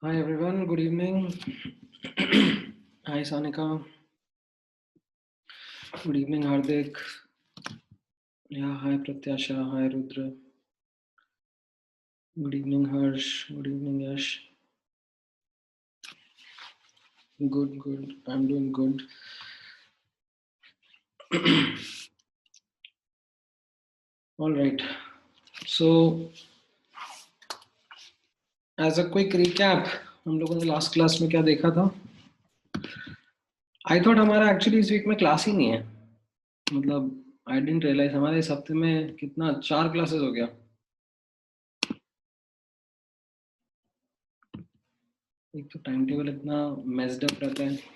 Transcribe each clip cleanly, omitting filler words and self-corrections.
Hi everyone, good evening. Hi Sanika. Good evening Hardik. Yeah, hi Pratyasha. Hi Rudra. Good evening Harsh. Good evening Yash. Good, good. I'm doing good. All right. So, as a quick recap, हम लोगों ने last class में क्या देखा था? I thought हमारा actually इस week में क्लास ही नहीं है. मतलब आई डिडंट रियलाइज हमारे इस हफ्ते में कितना 4 क्लासेस हो गया. एक तो टाइम टेबल इतना मेस्ड अप रहता है.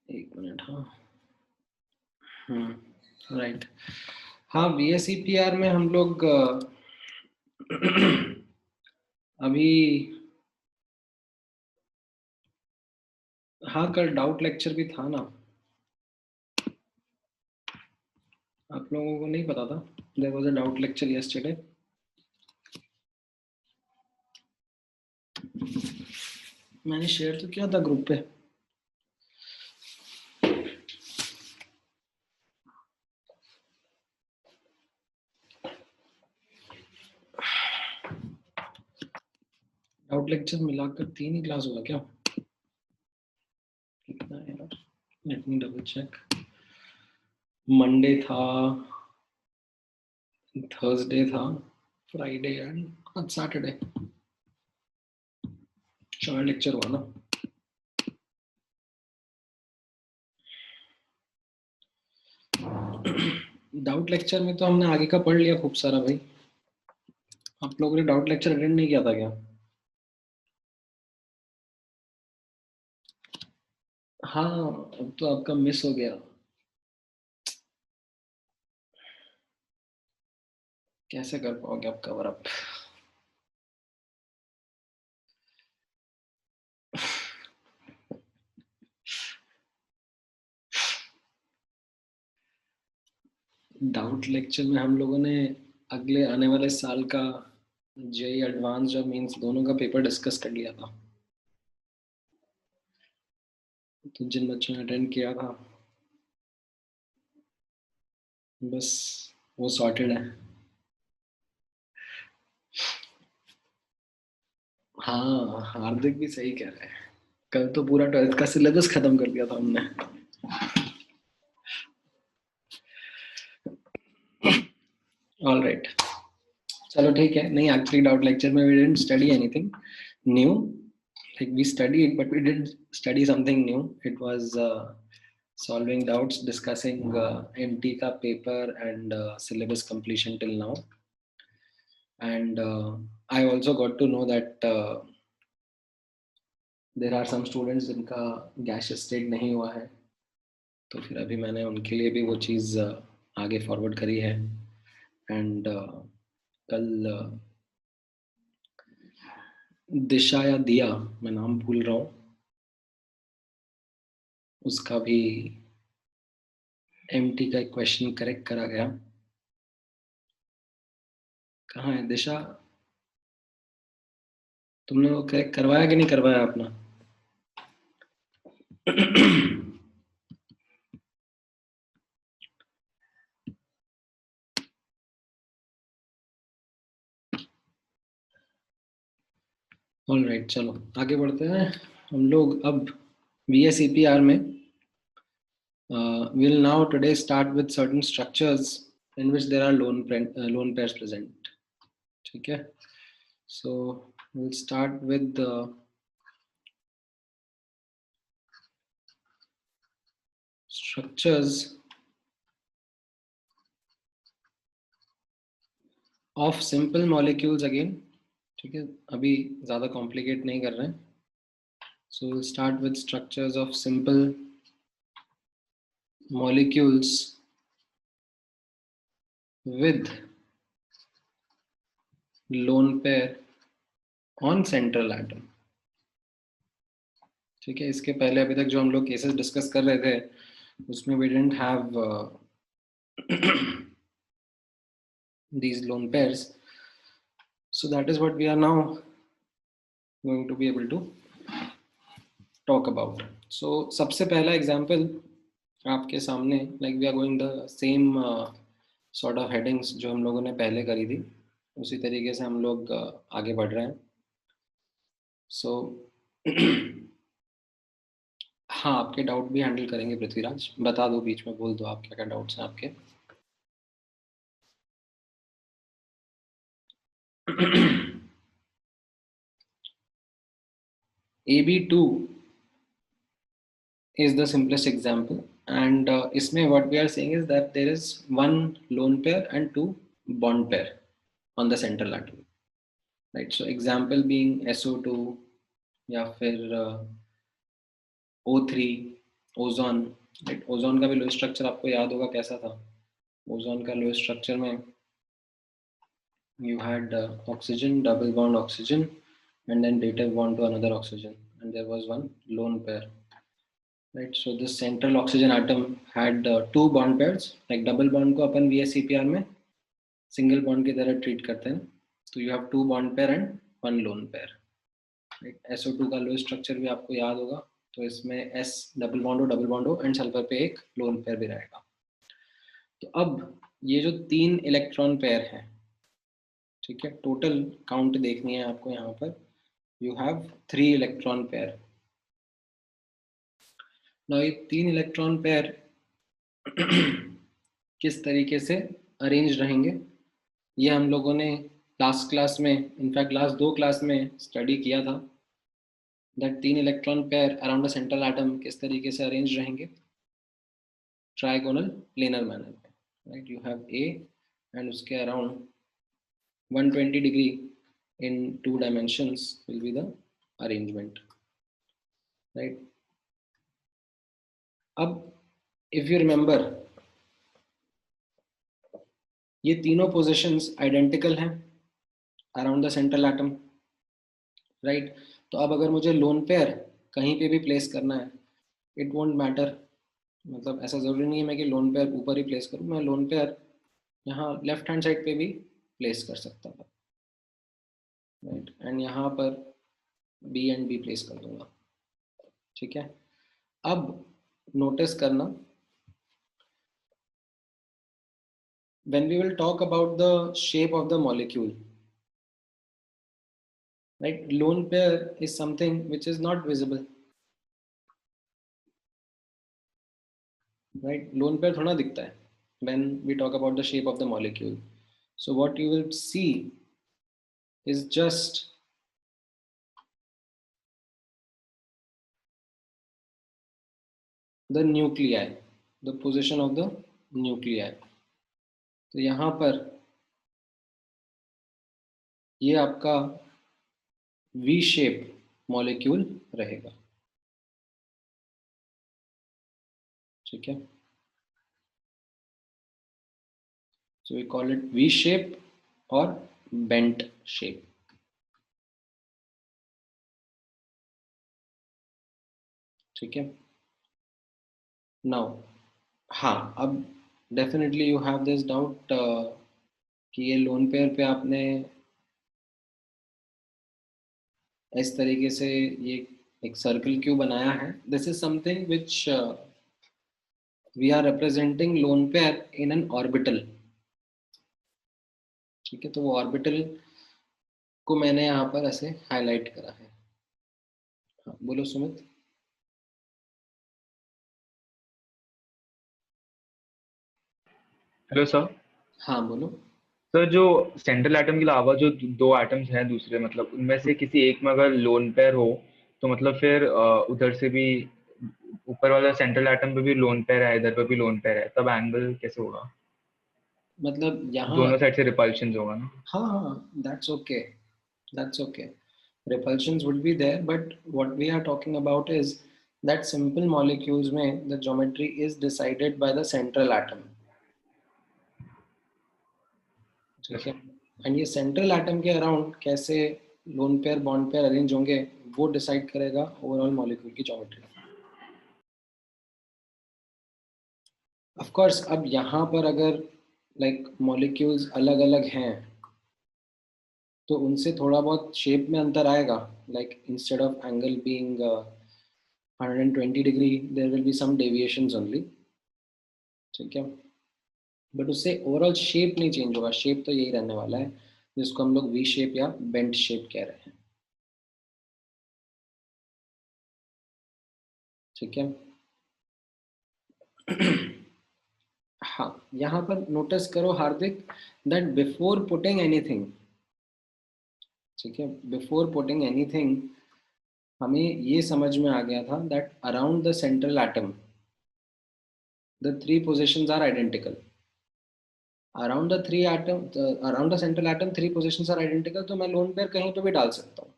एक मिनट. हाँ. राइट. हाँ, VSEPR में हम लोग अभी. हाँ, कल डाउट लेक्चर भी था ना. आप लोगों को नहीं पता था? There was a doubt lecture yesterday. मैंने शेयर तो किया था ग्रुप पे. आउट लेक्चर मिलाकर 3 ही क्लास हुआ क्या? कितना है यार, let me double check. Monday था, थर्सडे था, फ्राइडे एंड आज सैटरडे। 4 लेक्चर हुआ ना। डाउट लेक्चर में तो हमने आगे का पढ़ लिया खूब सारा भाई। आप लोगों ने डाउट लेक्चर अटेंड नहीं किया था क्या? हाँ, अब तो आपका मिस हो गया। कैसे कर पाओगे आप कवर अप? डाउट लेक्चर में हम लोगों ने अगले आने वाले साल का जेई एडवांस और मेंस दोनों का पेपर डिस्कस कर लिया था। तो जिन बच्चों ने अटेंड किया था बस वो सॉर्टेड है। हाँ, हार्दिक भी सही कह रहे हैं। कल तो पूरा 12th का सिलेबस खत्म कर दिया था हमने। ऑल राइट, चलो ठीक है। नहीं, एक्चुअली डाउट लेक्चर में we didn't study anything new. Like we studied, but we didn't study something new. It was solving doubts, discussing MT ka paper and syllabus completion till now. And I also got to know that there are some students जिनका gas state नहीं हुआ है, तो फिर अभी मैंने उनके लिए भी वो चीज़ आगे फॉरवर्ड करी है। एंड कल दिशा या दिया, मैं नाम भूल रहा हूँ, उसका भी MT का एक क्वेश्चन करेक्ट करा गया। कहाँ है दिशा? तुमने वो करेक्ट करवाया कि नहीं करवाया अपना? ऑल राइट, चलो आगे बढ़ते हैं हम लोग अब। VSEPR में we'll now today start with certain structures in which there are lone pairs present. ठीक है, so we'll start with the structures of simple molecules again. ठीक है, अभी ज़्यादा कॉम्प्लिकेट नहीं कर रहे हैं। So we'll start with structures of simple molecules with lone pair on central atom. ठीक है, इसके पहले अभी तक जो हम लोग केसेस डिस्कस कर रहे थे उसमें we didn't have these lone pairs. So that is what we are now going to be able to talk about. So सबसे पहला एग्जाम्पल आपके सामने, like we are going the same sort of headings जो हम लोगों ने पहले करी थी, उसी तरीके से हम लोग आगे बढ़ रहे हैं। So हाँ, आपके डाउट भी हैंडल करेंगे पृथ्वीराज, बता दो बीच में, बोल दो आप क्या क्या डाउट्स हैं आपके। AB2 is the simplest example, and इसमें what we are saying is that there is one lone pair and two bond pair on the central atom, right? So example being SO2 या फिर O3, ozone, right? Ozone का भी lowest structure आपको याद होगा कैसा था। ओजोन का लोएस्ट स्ट्रक्चर में you had oxygen, double bond oxygen, and then dative bond to another oxygen, and there was one lone pair, right? So this central oxygen atom had two bond pairs, like double bond को अपन VSEPR में single bond की तरह treat करते हैं, तो you have two bond pair and one lone pair, right? SO2 का lowest structure भी आपको याद होगा, तो इसमें S डबल बॉन्ड हो एंड सल्फर पे एक लोन पेयर भी रहेगा। तो अब ये जो 3 इलेक्ट्रॉन पेयर हैं, ठीक है, टोटल काउंट देखनी है आपको यहाँ पर, you have 3 electron pair. Now ये 3 इलेक्ट्रॉन पेयर किस तरीके से अरेंज रहेंगे ये हम लोगों ने लास्ट क्लास में, इनफैक्ट लास्ट 2 क्लास में स्टडी किया था। That 3 electron pair around the central atom किस तरीके से अरेंज रहेंगे, ट्राइगोनल प्लेनर मैनर में, right. You have A and उसके around 120 degree in 2 dimensions will be the arrangement, right? अब if you remember ये तीनों positions identical हैं around the central atom, right? तो अब अगर मुझे lone pair कहीं पे भी place करना है, it won't matter, मतलब ऐसा जरूरी नहीं है मैं कि lone pair ऊपर ही place करूँ, मैं lone pair यहाँ लेफ्ट हैंड साइड पे भी place कर सकता था, राइट। एंड यहाँ पर बी एंड बी प्लेस कर दूंगा, ठीक है। अब नोटिस करना, when we will talk about the shape of the molecule, right, lone pair is something which is not visible, right? Lone pair थोड़ा दिखता है when we talk about the shape of the molecule. So what you will see is just the nuclei, the position of the nuclei. तो यहाँ पर ये आपका V shape molecule रहेगा, ठीक है। So we call it V shape or bent shape, ठीक है। Now हाँ, अब definitely you have this doubt कि ये लोन पेयर पे आपने इस तरीके से ये एक सर्कल क्यों बनाया है। This is something which we are representing lone pair in an orbital, ठीक है। तो वो ऑर्बिटल को मैंने यहाँ पर ऐसे हाईलाइट करा है। हाँ, बोलो सुमित। Hello sir. हाँ बोलो सर, जो सेंट्रल एटम के अलावा जो दो एटम्स हैं दूसरे, मतलब उनमें से किसी एक में अगर लोन पेयर हो तो मतलब फिर उधर से भी ऊपर वाला सेंट्रल एटम पे भी लोन पेयर है, इधर पे भी लोन पेयर है, तब एंगल कैसे होगा? मतलब यहाँ दोनों साइड से रिपल्शन होगा ना? हाँ हाँ, that's okay, that's okay. Repulsions would be there, but what we are talking about is that simple molecules में the geometry is decided by the central atom, ठीक है। एंड ये सेंट्रल एटम के अराउंड कैसे loan pair bond pair arrange होंगे वो decide करेगा overall molecule की ज्योमेट्री। ऑफ कोर्स अब यहाँ पर अगर लाइक मॉलिक्यूल्स अलग अलग हैं तो उनसे थोड़ा बहुत शेप में अंतर आएगा, like instead of angle being 120 degree there will be some deviations only, ठीक है। बट उससे ओवरऑल शेप नहीं चेंज होगा, शेप तो यही रहने वाला है जिसको हम लोग वी शेप या बेंट शेप कह रहे हैं, ठीक है। हाँ, यहाँ पर नोटिस करो हार्दिक दैट बिफोर पुटिंग एनीथिंग, ठीक है, बिफोर पुटिंग एनीथिंग हमें ये समझ में आ गया था that around the central atom the 3 positions are identical. Around the 3 atom, around the central atom 3 positions are identical, तो मैं लोन पेयर कहीं पे भी डाल सकता हूँ।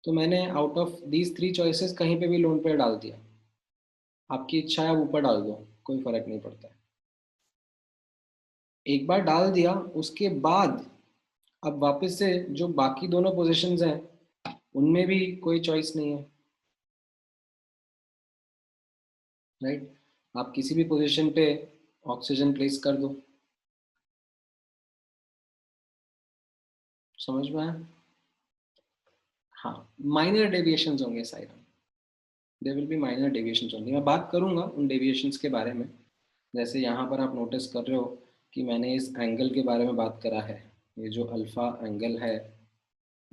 तो मैंने आउट ऑफ दीज 3 चॉइसेस कहीं पे भी लोन पेयर डाल दिया, आपकी इच्छा है ऊपर डाल दो, कोई फर्क नहीं पड़ता है। एक बार डाल दिया उसके बाद अब वापस से जो बाकी दोनों पोजीशंस हैं उनमें भी कोई चॉइस नहीं है, राइट। आप किसी भी पोजीशन पे ऑक्सीजन प्लेस कर दो, समझ में आया? हाँ, माइनर डेविएशंस होंगे side, there will be minor deviations होंगे, मैं बात करूंगा उन डेविएशंस के बारे में। जैसे यहाँ पर आप नोटिस कर रहे हो कि मैंने इस एंगल के बारे में बात करा है, ये जो अल्फा एंगल है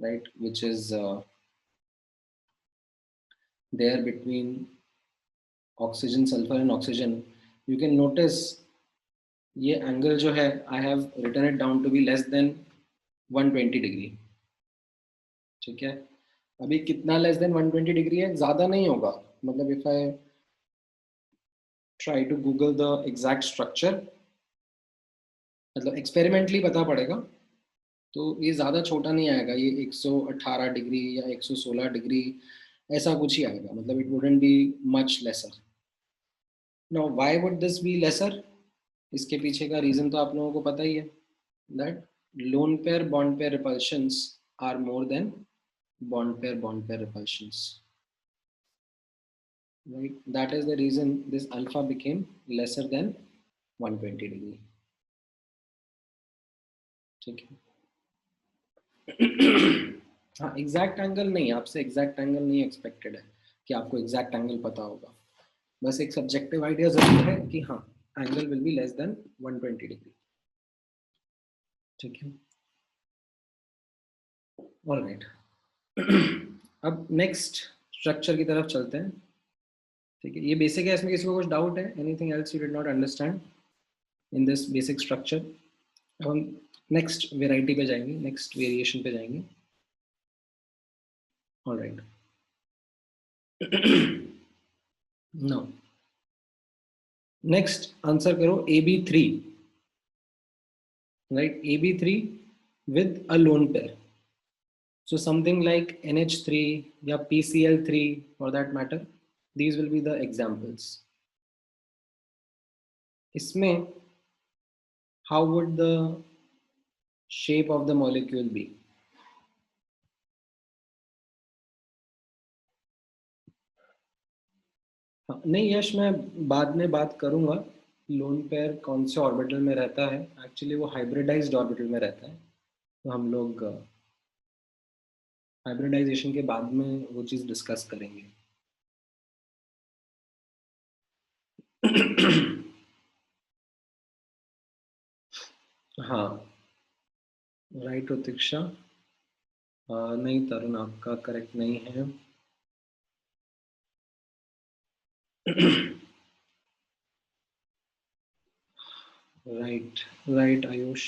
right, which is there between oxygen, sulfur and oxygen, you can notice ये angle जो है I have written it down to be less than 120 degree. ठीक है, अभी कितना लेस देन 120 डिग्री है, ज्यादा नहीं होगा. मतलब if I try to Google the exact structure, मतलब एक्सपेरिमेंटली पता पड़ेगा, तो ये ज़्यादा छोटा नहीं आएगा. ये 118 डिग्री या 116 डिग्री ऐसा कुछ ही आएगा. मतलब it wouldn't be much laser. Now why would this be lesser? इसके पीछे का रीज़न तो आप लोगों को पता ही है, that lone pair bond pair repulsions are more than bond pair repulsions, right? That is the reason this alpha became lesser than 120 degree. ठीक है. हाँ, एग्जैक्ट एंगल नहीं, आपसे एग्जैक्ट एंगल नहीं एक्सपेक्टेड है कि आपको एग्जैक्ट एंगल पता होगा. बस एक सब्जेक्टिव आइडिया जरूर है कि हाँ, angle will be less than 120 degree. ठीक है, ऑलराइट. अब नेक्स्ट स्ट्रक्चर की तरफ चलते हैं. ठीक है, ये बेसिक है, इसमें किसी को कुछ डाउट है? Anything else you did not understand in this basic structure? अब हम नेक्स्ट वेराइटी पे जाएंगे, नेक्स्ट वेरिएशन पे जाएंगे. ऑलराइट. नाउ नेक्स्ट आंसर करो AB3, right? AB3 with a lone pair. So something like NH3 या PCl3 for that matter, these will be the examples. इसमें how would the shape of the molecule be? नहीं यश, मैं बाद में बात करूंगा lone pair कौन से ऑर्बिटल में रहता है. एक्चुअली वो हाइब्रिडाइज्ड ऑर्बिटल में रहता है, तो हम लोग हाइब्रिडाइजेशन के बाद में वो चीज़ डिस्कस करेंगे. हाँ, राइट प्रतीक्षा. नहीं तरुण, आपका करेक्ट नहीं है. राइट आयुष.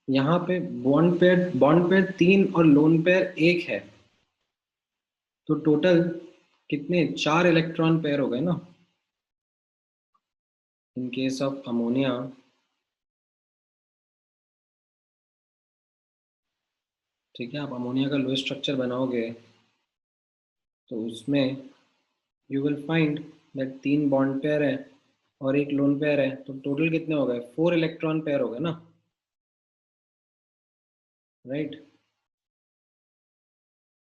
यहाँ पे बॉन्ड पेयर 3 और लोन पेयर 1 है, तो टोटल कितने? 4 इलेक्ट्रॉन पेयर हो गए ना. इन केस ऑफ अमोनिया, ठीक है, आप अमोनिया का लोएस्ट स्ट्रक्चर बनाओगे तो उसमें you will find that 3 bond pair है और 1 लोन पेयर है, तो टोटल कितने हो गए? 4 इलेक्ट्रॉन पेयर हो गए ना, राइट?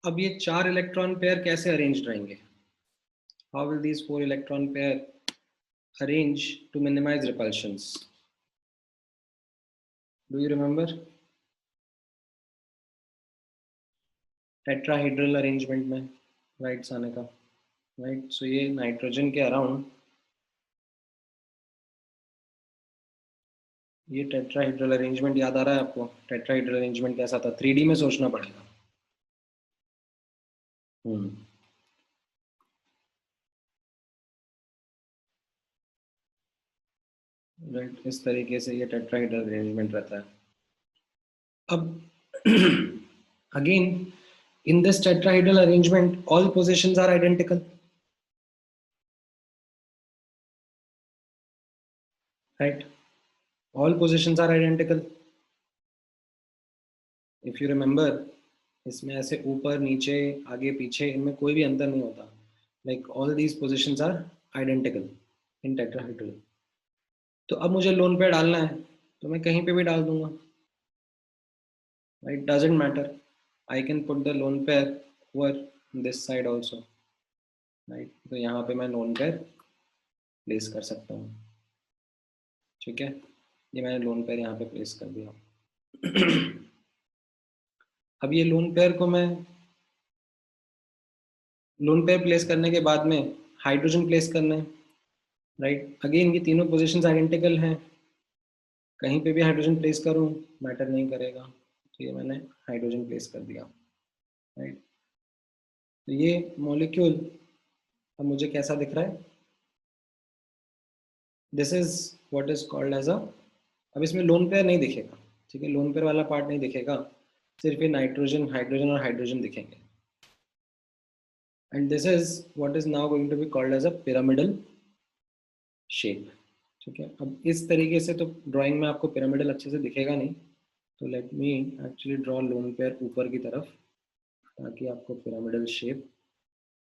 अब ये 4 इलेक्ट्रॉन पेयर कैसे अरेंज रहेंगे? How will these 4 electron pair arrange to minimize repulsions? Do you remember? Tetrahedral arrangement में, राइट सानिका? राइट. सो ये नाइट्रोजन के अराउंड ये टेट्राहेड्रल अरेंजमेंट याद आ रहा है आपको? टेट्राहेड्रल अरेंजमेंट कैसा था? 3D में सोचना पड़ेगा. राइट, इस तरीके से ये टेट्राहेड्रल अरेंजमेंट रहता है. अब again in this tetrahedral arrangement all positions are identical, right? All positions are identical. If you remember, इसमें ऐसे ऊपर नीचे आगे पीछे इनमें कोई भी अंतर नहीं होता. Like all these positions are identical in tetrahedral. तो अब मुझे लोन पेयर डालना है तो मैं कहीं पे भी डाल दूंगा, right? Doesn't matter. I can put the lone pair over this side also, right? तो यहाँ पे मैं लोन पेयर प्लेस कर सकता हूँ. ठीक है, ये मैंने लोन पेयर यहाँ पे प्लेस कर दिया. अब ये लोन पेयर को मैं लोन पेयर प्लेस करने के बाद में हाइड्रोजन प्लेस करना है, राइट। अगेन ये तीनों पोजीशंस आइडेंटिकल हैं, कहीं पे भी हाइड्रोजन प्लेस करूं मैटर नहीं करेगा, तो ये मैंने हाइड्रोजन प्लेस कर दिया, राइट। तो ये मॉलिक्यूल अब मुझे कैसा दिख रहा है, this is what is called as a, अब इसमें लोन पेयर नहीं दिखेगा, ठीक है, लोन पेयर वाला पार्ट नहीं दिखेगा, सिर्फ ये नाइट्रोजन हाइड्रोजन और हाइड्रोजन दिखेंगे, and this is what is now going to be called as a pyramidal shape, ठीक है। अब इस तरीके से तो ड्राइंग में आपको पिरामिडल अच्छे से दिखेगा नहीं, तो let me actually draw lone pair ऊपर की तरफ ताकि आपको पिरामिडल शेप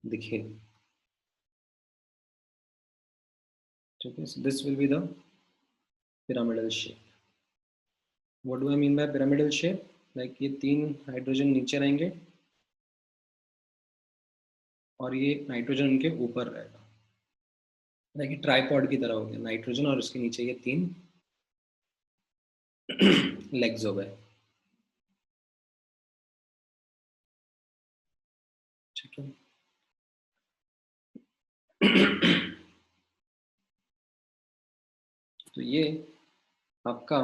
दिखे, ठीक है। So this will be the pyramidal shape. What do I mean by pyramidal shape, like ये तीन हाइड्रोजन नीचे रहेंगे और ये नाइट्रोजन उनके ऊपर रहेगा, लाइक ट्राईपॉड की तरह हो गया, नाइट्रोजन और उसके नीचे ये तीन लेग्स हो गए, ठीक है। तो ये आपका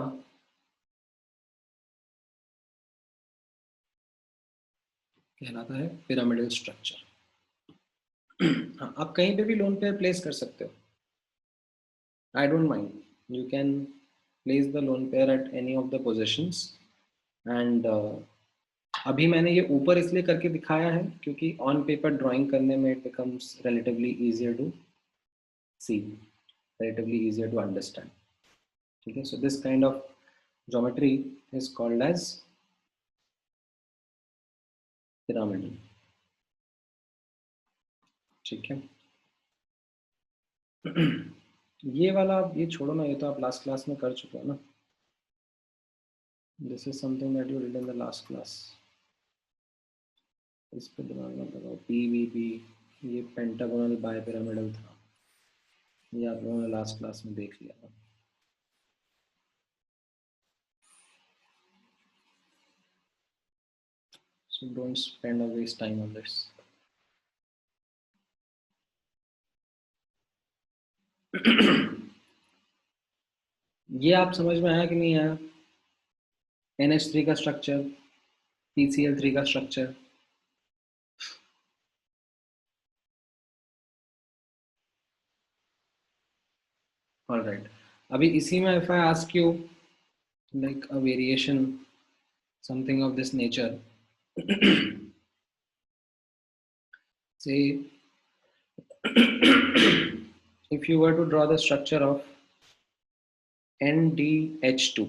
कहलाता है पिरामिडल स्ट्रक्चर। हाँ, आप कहीं पे भी लोन पेयर प्लेस कर सकते हो, I don't mind, you can place the lone pair at any of the positions, and अभी मैंने ये ऊपर इसलिए करके दिखाया है क्योंकि ऑन पेपर ड्राइंग करने में it becomes relatively easier to see, relatively easier to understand, ठीक है। So this kind of geometry is called as pyramidal, ठीक है। ये वाला ये छोड़ो ना, ये तो आप लास्ट क्लास में कर चुके हो ना, this is something that you did in the last class, इस पे दिमाग मत लगाओ। पीवीपी ये पेंटागोनल बाय पिरामिडल था, ये आप लोगों ने लास्ट क्लास में देख लिया था। So don't spend or waste time on this. ये आप समझ में आया कि नहीं आया, NH3 का स्ट्रक्चर, PCl3 का स्ट्रक्चर, ऑलराइट। अभी इसी में if I ask you like a variation something of this nature, say if you were to draw the structure of NDH2,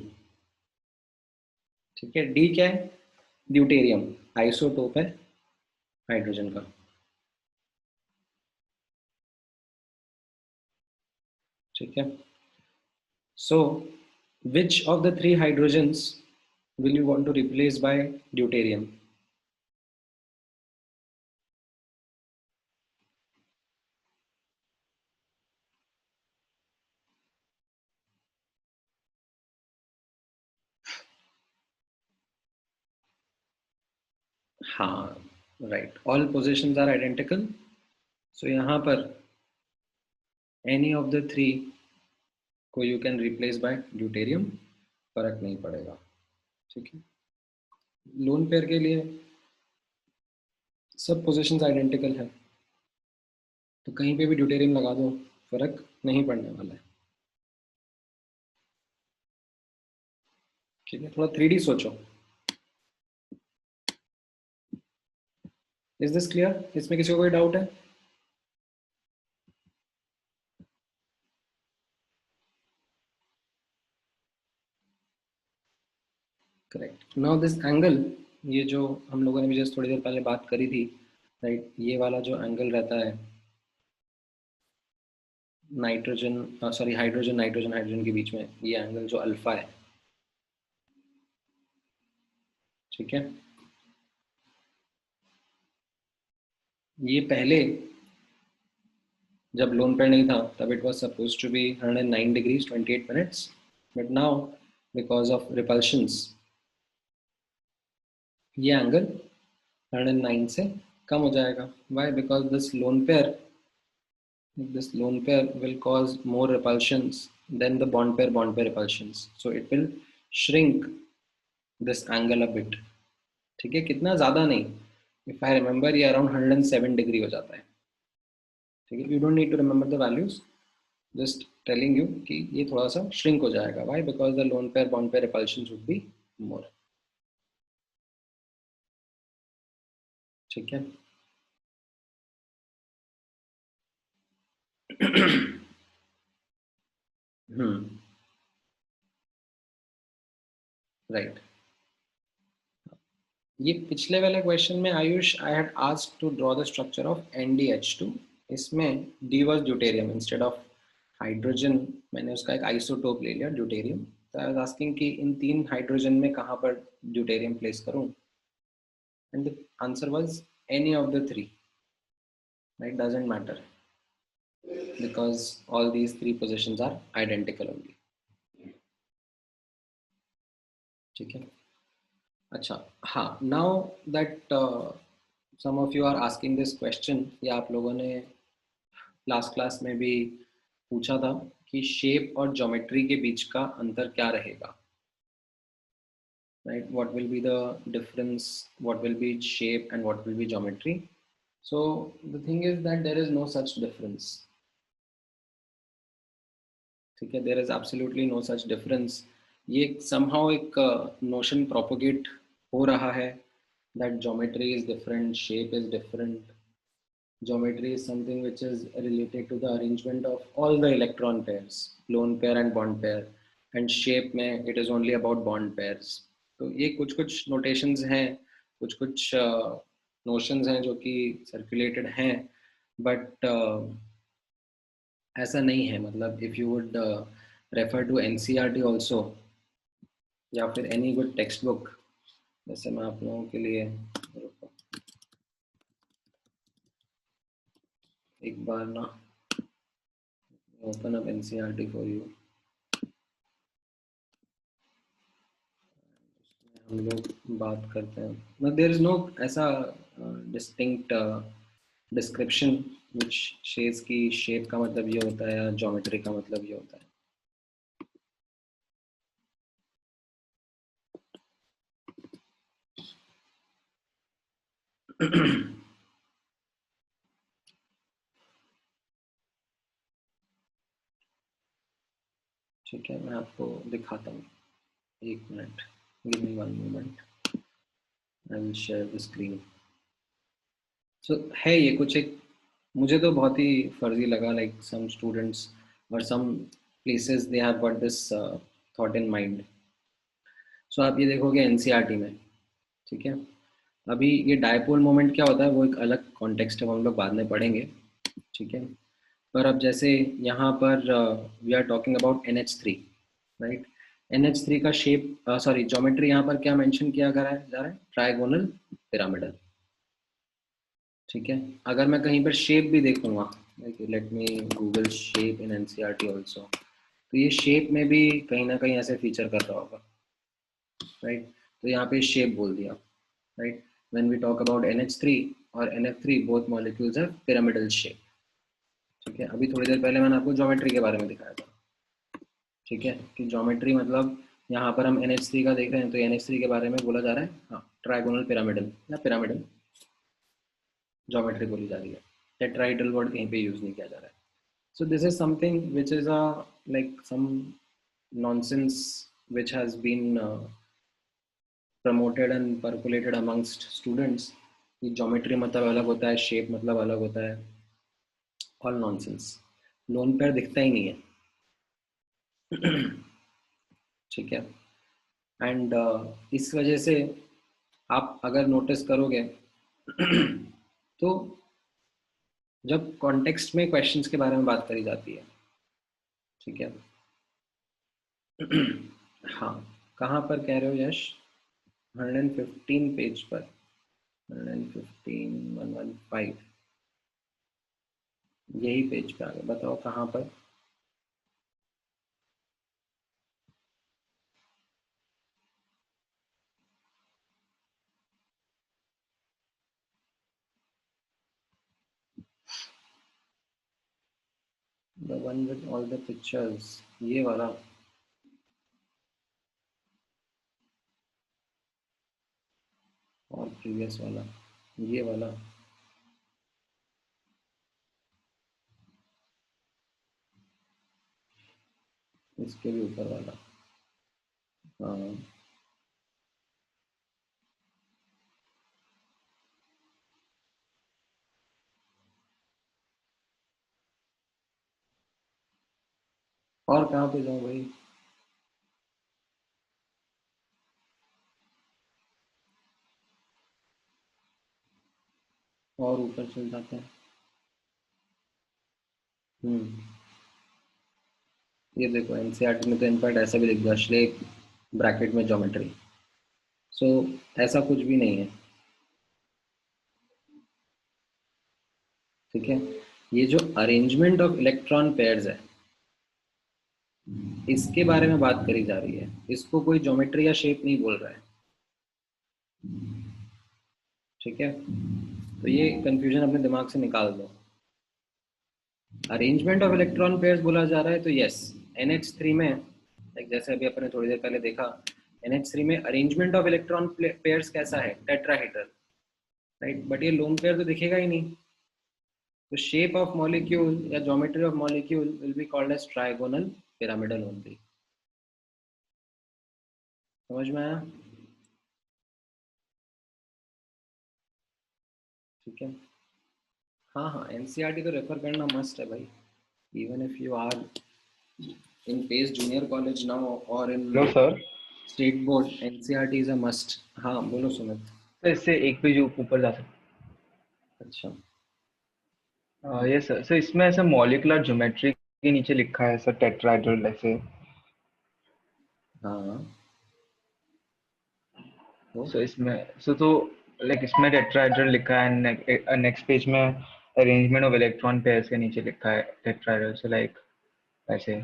ठीक है, डी क्या है, ड्यूटेरियम, आइसोटोप है हाइड्रोजन का, ठीक है। सो which of the three hydrogens will you want to replace by deuterium? हाँ, right, all positions are identical, so यहाँ पर एनी ऑफ द थ्री को you can replace by deuterium, फर्क नहीं पड़ेगा, ठीक है। लोन पेयर के लिए सब पोजिशंस आइडेंटिकल है, तो कहीं पे भी ड्यूटेरियम लगा दो फर्क नहीं पड़ने वाला है, ठीक है। थोड़ा 3D सोचो, इज दिस क्लियर, इसमें किसी को कोई डाउट है? करेक्ट। नाउ दिस एंगल, ये जो हम लोगों ने भी जस्ट थोड़ी देर पहले बात करी थी, राइट, ये वाला जो एंगल रहता है nitrogen sorry hydrogen nitrogen hydrogen के बीच में, ये एंगल जो अल्फा है, ठीक है, ये पहले जब लोन पेयर नहीं था तब it was supposed to be 109 degrees 28 minutes, but now because of repulsions ये एंगल 109 से कम हो जाएगा। Why? Because this lone pair this lone pair will cause more repulsions than the bond pair repulsions. So it will shrink this angle a bit. ठीक है, कितना ज़्यादा नहीं. If I remember, ये around 107 डिग्री हो जाता है. ठीक है, you don't need to remember the values. Just telling you कि ये थोड़ा सा shrink हो जाएगा. Why? Because the lone pair bond pair repulsions would be more. ठीक है. राइट. ये पिछले वाले क्वेश्चन में Ayush I had asked to draw the structure of NdH2. इसमें D was deuterium instead of hydrogen. मैंने उसका एक आइसोटोप ले लिया ड्यूटेरियम. तो आई वाज आस्किंग कि इन 3 हाइड्रोजन में कहाँ पर ड्यूटेरियम प्लेस करूं, and the answer was any of the 3. Right, doesn't matter because all these 3 positions are identical only. ठीक है. अच्छा, हाँ, now that some of you are asking this question, या आप लोगों ने लास्ट क्लास में भी पूछा था कि शेप और ज्योमेट्री के बीच का अंतर क्या रहेगा. Right, what will be the difference, what will be shape and what will be geometry. So the thing is that there is no such difference. ठीक है, there is absolutely no such difference. ये somehow एक notion propagate हो रहा है that geometry is different, shape is different. Geometry is something which is related to the arrangement of all the electron pairs, lone pair and bond pair, and shape में it is only about bond pairs. तो ये कुछ कुछ notations हैं, कुछ कुछ notions हैं जो कि circulated हैं, but ऐसा नहीं है. मतलब if you would refer to NCERT also या फिर any good textbook, जैसे मैं आप लोगों के लिए एक बार ना open up NCERT for you. हम लोग बात करते हैं ना, देयर इज नो ऐसा डिस्टिंक्ट डिस्क्रिप्शन व्हिच शेज की शेप का मतलब ये होता है या ज्योमेट्री का मतलब ये होता है. ठीक है, मैं आपको दिखाता हूँ. एक minute, give me one moment, I will share the screen. So है ये कुछ एक, मुझे तो बहुत ही फर्जी लगा. लाइक सम स्टूडेंट्स और some places they have got this thought in mind. So आप ये देखोगे एनसीईआरटी में. ठीक है, अभी ये डायपोल मोमेंट क्या होता है वो एक अलग कॉन्टेक्स्ट है, वो हम लोग बाद में पढ़ेंगे. ठीक है, पर अब जैसे यहाँ पर we are talking about NH3. Right, NH3 का शेप सॉरी ज्योमेट्री यहाँ पर क्या मेंशन किया जा रहा है, ट्राइगोनल पिरामिडल. ठीक है, अगर मैं कहीं पर शेप भी देखूंगा, let me Google shape in NCERT also, तो ये शेप में भी कहीं ना कहीं ऐसे फीचर कर रहा होगा. राइट, तो यहाँ पे शेप बोल दिया. Right, when we talk about NH3 और NF3 both molecules have pyramidal shape. ठीक है, अभी थोड़ी देर पहले मैंने आपको ज्योमेट्री के बारे में दिखाया था. ठीक है, कि ज्योमेट्री मतलब यहाँ पर हम NH3 का देख रहे हैं, तो NH3 के बारे में बोला जा रहा है, हाँ, ट्राइगोनल पिरामिडल या पिरामिडल ज्योमेट्री बोली जा रही है. टेट्राइडल वर्ड कहीं पे यूज नहीं किया जा रहा है. So this is something which is a like some nonsense which has been promoted and percolated amongst students. कि ज्योमेट्री मतलब अलग होता है, शेप मतलब अलग होता है. All nonsense. लोन पेयर दिखता ही नहीं है. ठीक है, एंड इस वजह से आप अगर नोटिस करोगे तो जब कॉन्टेक्स्ट में क्वेश्चंस के बारे में बात करी जाती है, ठीक है, हाँ, कहाँ पर कह रहे हो यश, 115 पेज पर, 115 115 यही पेज पे आ गए. बताओ कहाँ पर. the one with all the pictures, ये वाला, और प्रीवियस वाला, ये वाला, इसके भी ऊपर वाला, हाँ और कहाँ पे जाऊँ भाई? और ऊपर चल जाते हैं। ये देखो एनसीईआरटी में तो इनफैक्ट ऐसा भी लिख दिया, श्लेक ब्रैकेट में ज्योमेट्री। सो ऐसा कुछ भी नहीं है, ठीक है। ये जो अरेंजमेंट ऑफ इलेक्ट्रॉन पेयर्स है, इसके बारे में बात करी जा रही है, इसको कोई ज्योमेट्री या शेप नहीं बोल रहा है, ठीक है। तो ये कंफ्यूजन अपने दिमाग से निकाल दो। अरेंजमेंट ऑफ इलेक्ट्रॉन पेयर्स बोला जा रहा है तो यस, NH3 में, लाइक जैसे अभी अपने थोड़ी देर पहले देखा, NH3 में अरेंजमेंट ऑफ इलेक्ट्रॉन पेयर्स कैसा है, टेट्राहेड्रल, राइट। बट ये लोन पेयर तो दिखेगा ही नहीं, तो शेप ऑफ मॉलिक्यूल या geometry of molecule will be called as trigonal pyramidal only. समझ में आया? ठीक है। हाँ हाँ, एनसीईआरटी तो रेफर करना मस्ट है भाई, even if you are in pace junior college now और in hello sir. State board, NCERT is a must. हाँ बोलो सुमित। तो इससे एक पेज ऊपर जा सकते अच्छा, हैं। ये सर इसमें ऐसा मॉलिक्यूलर ज्योमेट्री के नीचे लिखा है सर टेट्राहेड्रल ऐसे। हाँ तो सो इसमें तो लाइक इसमें टेट्राहेड्रल लिखा है, नेक्स्ट पेज में अरेंजमेंट ऑफ इलेक्ट्रॉन पेयर्स के नीचे लिखा है टेट्राहेड्रल, सो लाइक ऐसे।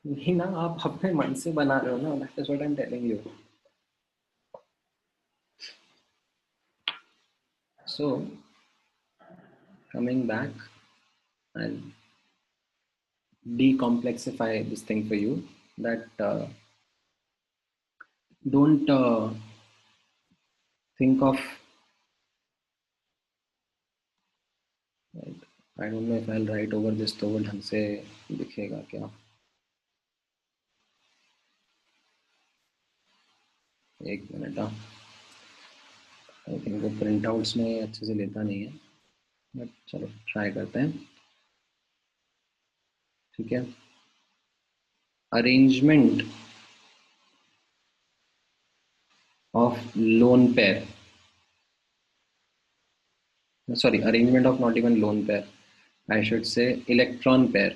नहीं ना, आप अपने मन से बना रहे हो ना, that is what I am telling you. So coming back, I'll decomplexify this thing for you, that don't think of, I don't know if I'll write over this तो वो ढंग से दिखेगा क्या, एक मिनट। हाँ, आई थिंक वो print outs में अच्छे से लेता नहीं है, बट चलो ट्राई करते हैं, ठीक है। Arrangement of lone pair, sorry, arrangement of not even lone pair, I should say electron pair,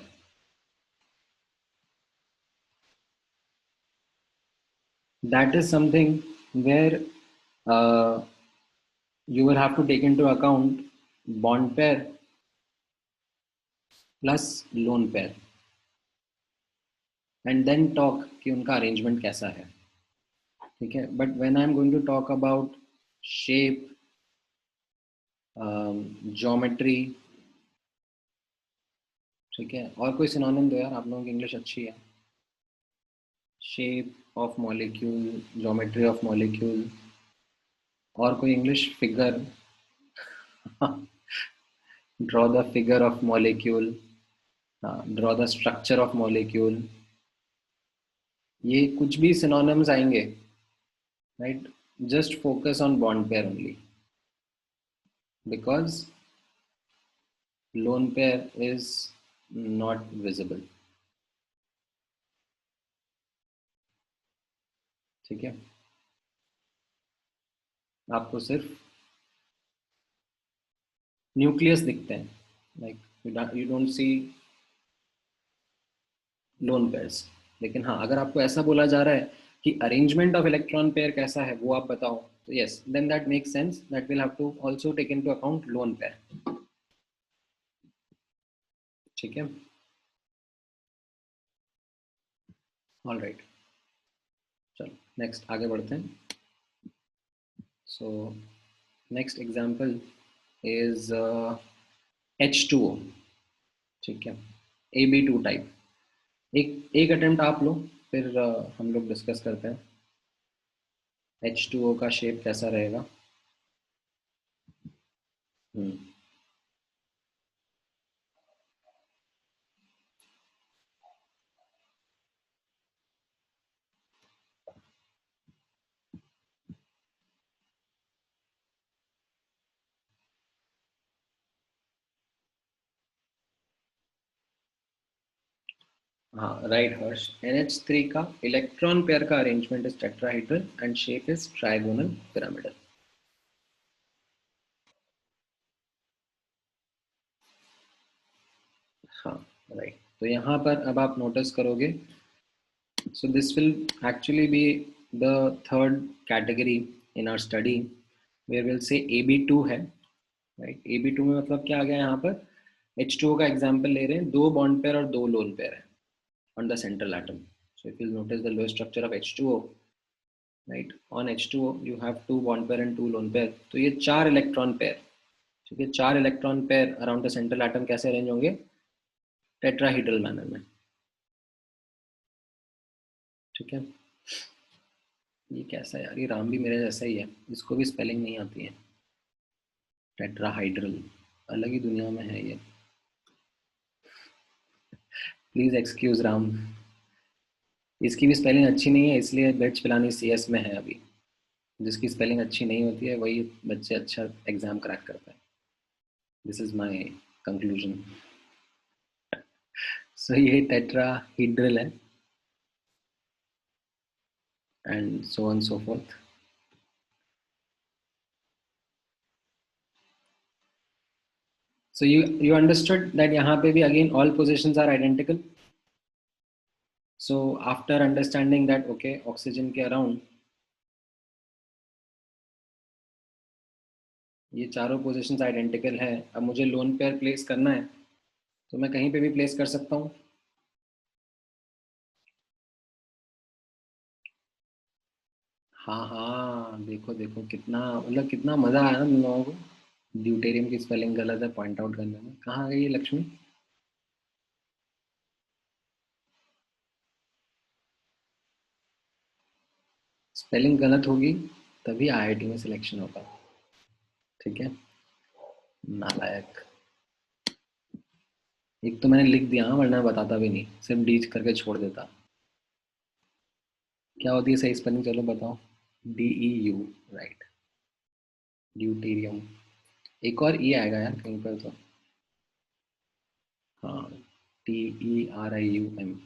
that is something where uh, you will have to take into account bond pair plus lone pair and then talk कि उनका arrangement कैसा है, ठीक है। but when I am going to talk about shape, geometry, ठीक है, और कोई सिनोनिम दो यार, आप लोगों की इंग्लिश अच्छी है। Shape of molecule, geometry of molecule, और कोई English figure draw the figure of molecule, draw the structure of molecule, ये कुछ भी synonyms आएंगे, right? Just focus on bond pair only, because lone pair is not visible, ठीक है। आपको सिर्फ न्यूक्लियस दिखते हैं, like you don't see lone pairs. लेकिन हाँ, अगर आपको ऐसा बोला जा रहा है कि अरेंजमेंट ऑफ इलेक्ट्रॉन पेयर कैसा है वो आप बताओ, तो yes, then that makes sense, that will have to also take into account lone pair, ठीक है। ऑल राइट, चलो नेक्स्ट आगे बढ़ते हैं। So next example is H2O, ठीक है, AB2 टाइप। एक एक अटेम्प्ट आप लो, फिर हम लोग डिस्कस करते हैं H2O का शेप कैसा रहेगा। हम्म, हाँ राइट हर्ष, NH3 का इलेक्ट्रॉन पेयर का arrangement is tetrahedral and shape is trigonal pyramidal. हाँ राइट, तो यहाँ पर अब आप नोटिस करोगे, so this will actually be the third category in our study where we'll say AB2 है, राइट। AB2 में मतलब क्या आ गया, यहाँ पर H2O का एग्जाम्पल ले रहे हैं, दो बॉन्ड पेयर और दो लोन पेयर है on the central atom. So if you notice the Lewis structure of H2O, right, on H2O you have two bond pair and two lone pair, तो ये चार इलेक्ट्रॉन पेयर, ठीक है, चार electron pair around the central atom कैसे arrange होंगे, tetrahedral manner में, ठीक है। ये कैसा है यार, ये राम भी मेरे जैसा ही है, इसको भी स्पेलिंग नहीं आती है, टेट्राहाइड्रल, अलग ही दुनिया में है ये, प्लीज एक्सक्यूज राम। इसकी भी स्पेलिंग अच्छी नहीं है, इसलिए मिर्च पिलानी CS में है अभी। जिसकी स्पेलिंग अच्छी नहीं होती है वही बच्चे अच्छा एग्जाम क्रैक करता है। This is my conclusion. So ये टेट्राहीड्रल है and so on so forth. So you understood that यहाँ पे भी again all positions are identical. So after understanding that okay oxygen के around ये चारों positions identical है, अब मुझे lone pair place करना है तो मैं कहीं पे भी place कर सकता हूँ। हाँ हाँ, देखो देखो कितना मतलब कितना मजा आया ना तुम लोगों को। ड्यूटेरियम की स्पेलिंग गलत है पॉइंट आउट करने में, कहाँ गई ये लक्ष्मी। स्पेलिंग गलत होगी तभी IIT में सिलेक्शन होगा, ठीक है, नालायक। एक तो मैंने लिख दिया हाँ, वरना बताता भी नहीं, सिर्फ डीच करके छोड़ देता। क्या होती है सही स्पेलिंग, चलो बताओ। DEU, right, deuterium. एक और ई आएगा यार कहीं पर तो, हाँ, TERIUM।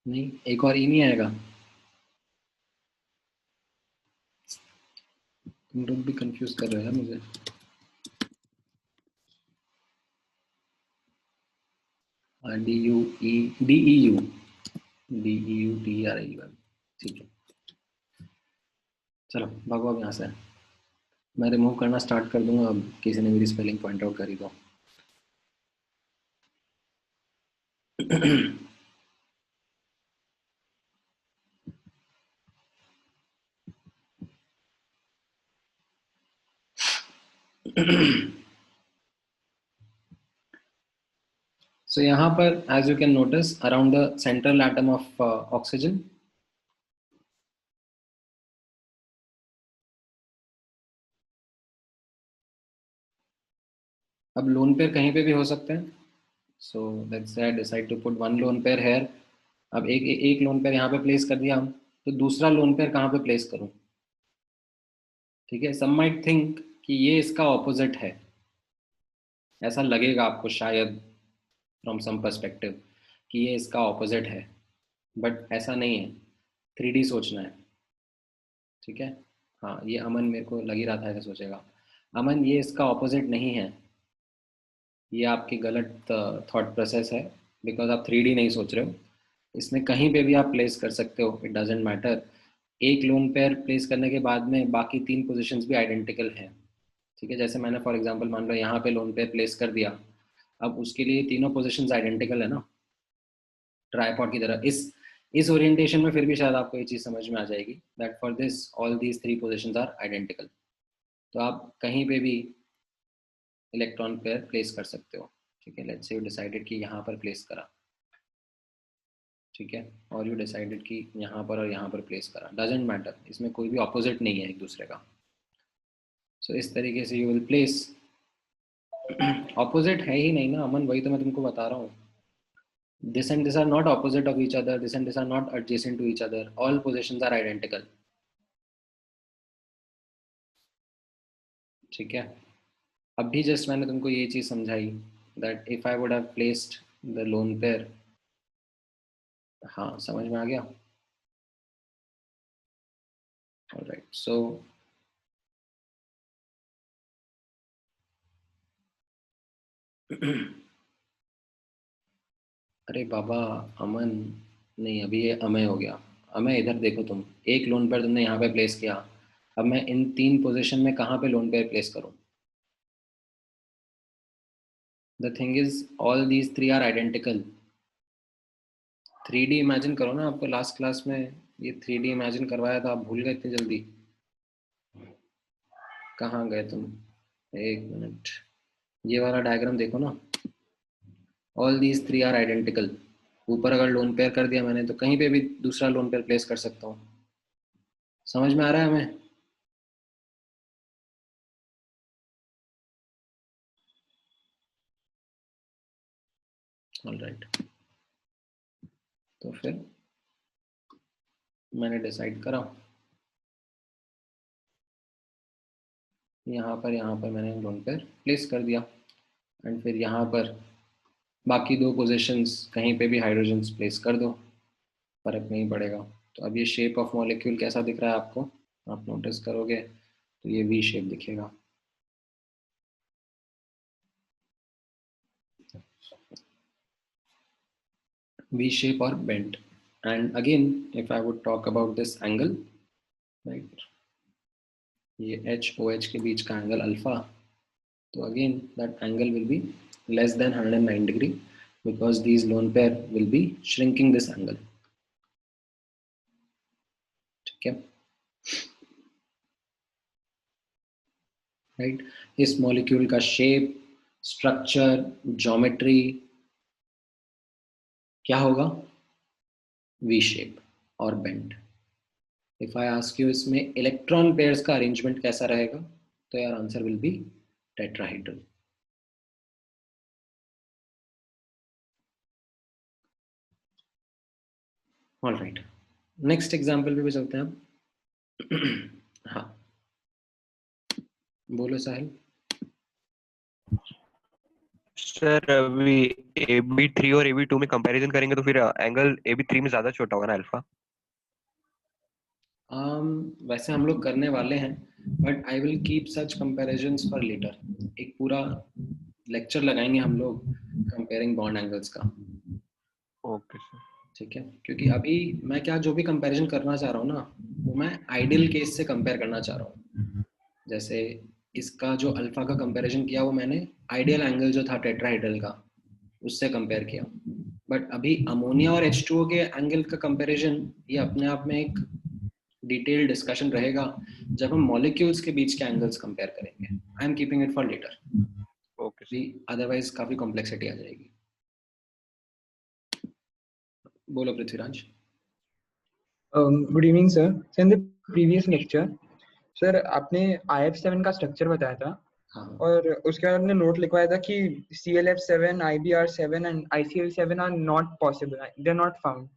नहीं, एक और ई नहीं आएगा, तुम लोग भी कंफ्यूज कर रहे हो मुझे। DEU, ठीक है। चलो भागो अब यहाँ से, मैं रिमूव करना स्टार्ट कर दूंगा अब किसी ने मेरी स्पेलिंग पॉइंट आउट करी तो। So यहाँ पर as you can notice around the central atom of oxygen, अब लोन पेयर कहीं पे भी हो सकते हैं। So let's say I decide to put one lone pair here. अब एक लोन पेयर यहाँ पे प्लेस कर दिया हम, तो दूसरा लोन पेयर कहाँ पे प्लेस करूँ, ठीक है। some might think कि ये इसका ऑपोजिट है, ऐसा लगेगा आपको शायद फ्रॉम सम पर्सपेक्टिव कि ये इसका ऑपोजिट है, बट ऐसा नहीं है, 3D सोचना है, ठीक है। हाँ, ये अमन मेरे को लग ही रहा था ऐसा सोचेगा। अमन ये इसका ऑपोजिट नहीं है, ये आपकी गलत थॉट प्रोसेस है, बिकॉज आप 3D नहीं सोच रहे हो। इसमें कहीं पे भी आप प्लेस कर सकते हो, इट डजेंट मैटर। एक लोन पेयर प्लेस करने के बाद में बाकी तीन पोजीशंस भी आइडेंटिकल हैं, ठीक है। जैसे मैंने फॉर एग्जांपल मान लो यहाँ पे लोन पेयर प्लेस कर दिया, अब उसके लिए तीनों पोजीशंस आइडेंटिकल है ना, ट्राईपॉड की तरह। इस ओरिएंटेशन में फिर भी शायद आपको ये चीज़ समझ में आ जाएगी that for this all these three positions are identical. तो आप कहीं पे भी इलेक्ट्रॉन पेयर प्लेस कर सकते हो। ठीक है, लेट्स से यू डिसाइडेड कि यहाँ पर प्लेस करा, ठीक है, और यू डिसाइडेड कि यहाँ पर और यहाँ पर प्लेस करा, डजेंट मैटर, इसमें कोई भी ऑपोजिट नहीं है एक दूसरे का। सो इस तरीके से यू विल प्लेस, ऑपोजिट है ही नहीं ना अमन, वही तो मैं तुमको बता रहा हूँ। This and this are not opposite of each other, this and this are not adjacent to each other, all positions are identical। ठीक है, अभी जस्ट मैंने तुमको ये चीज समझाई that if I would have placed the lone pair, हाँ समझ में आ गया। Alright, so अरे बाबा अमन, नहीं अभी ये अमय हो गया। अमय इधर देखो, तुम एक लोन पेयर तुमने यहाँ पे प्लेस किया, अब मैं इन तीन पोजीशन में कहाँ पे लोन पेयर प्लेस करूँ? The thing is all these three are identical. 3D imagine करो ना, आपको लास्ट क्लास में ये 3D इमेजिन करवाया था, आप भूल गए इतनी जल्दी? कहाँ गए तुम? एक मिनट, ये वाला डायग्राम देखो ना, all these three are identical. ऊपर अगर लोन पेयर कर दिया मैंने तो कहीं पे भी दूसरा लोन पेयर प्लेस कर सकता हूँ। समझ में आ रहा है हमें? ऑलराइट, तो फिर मैंने डिसाइड करा, यहाँ पर मैंने लोन पेयर प्लेस कर दिया, एंड फिर यहाँ पर बाकी दो पोजीशंस कहीं पे भी हाइड्रोजन्स प्लेस कर दो, फर्क नहीं पड़ेगा। तो अब ये शेप ऑफ मॉलिक्यूल कैसा दिख रहा है आपको? आप नोटिस करोगे तो ये वी शेप दिखेगा। वी शेप और bent, and again if I would talk about this angle, right, ये एच ओ एच के बीच का एंगल अल्फा, तो again that angle will B less than 109 degree because these lone pair will be shrinking this angle। ठीक है, right, इस molecule का shape, structure, geometry क्या होगा? वी शेप और bent. If I ask you इसमें electron pairs का arrangement कैसा रहेगा, तो यार answer will be tetrahedral. Alright, next example पे भी चलते हैं अब। हाँ बोलो साहिल। सर अभी AB3 और AB2 में कंपैरिजन करेंगे तो फिर एंगल AB3 में ज्यादा छोटा होगा ना अल्फा? वैसे हम लोग करने वाले हैं, but I will keep such comparisons for later. एक पूरा लेक्चर लगाएंगे हम लोग कंपेयरिंग बॉन्ड एंगल्स का। Okay sir. ठीक है, क्योंकि अभी मैं क्या जो भी कंपैरिजन करना चाह रहा हूँ ना, वो मैं आइडियल केस से कंपेयर करना चाह रहा हूँ। जैसे इसका जो अल्फा का कंपैरिजन किया वो मैंने आइडियल एंगल जो था टेट्राहेड्रल का उससे कंपेयर किया, बट अभी अमोनिया और H2O के एंगल का कंपैरिजन ये अपने आप में एक डिटेल डिस्कशन रहेगा जब हम मॉलिक्यूल्स के बीच के एंगल्स कंपेयर करेंगे। I am keeping it for later, okay sir. Otherwise काफी कॉम्प्लेक्सिटी आ जाएगी। बोलो Prithviraj. Good evening sir. Sir in the previous lecture sir आपने IF7 का स्ट्रक्चर बताया था, हाँ और उसके बाद आपने नोट लिखवाया था कि ClF7, IBr7 and ICl7 are not possible, they are not found.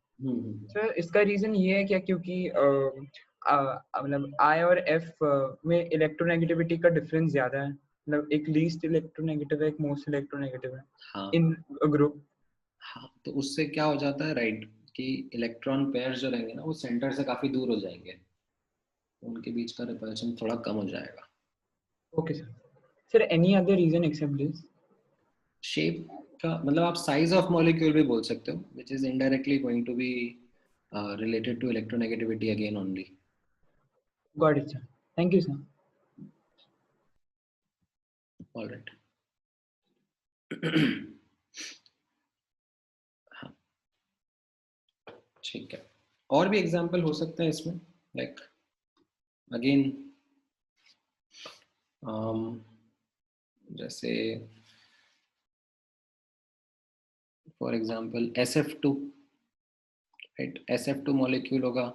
Sir इसका रीजन ये है क्या, क्योंकि मतलब I और F में इलेक्ट्रोनेगेटिविटी का डिफरेंस ज्यादा है, मतलब एक लीस्ट इलेक्ट्रोनेगेटिव है, एक मोस्ट इलेक्ट्रोनेगेटिव है हाँ इन ग्रुप। हाँ, तो उससे क्या हो जाता है, राइट, कि इलेक्ट्रॉन पेयर्स जो रहेंगे ना वो सेंटर से काफी दूर हो जाएंगे, उनके बीच का रिपल्शन थोड़ा कम हो जाएगा। Okay sir. Sir any other reason except this? Shape का मतलब आप साइज ऑफ मॉलिक्यूल भी बोल सकते हो, which is indirectly going to be related to electronegativity again only। Got it sir, thank you sir. all right। हाँ ठीक है, और भी एग्जांपल हो सकते हैं इसमें, लाइक अगेन जैसे for example SF2, right, SF2 molecule होगा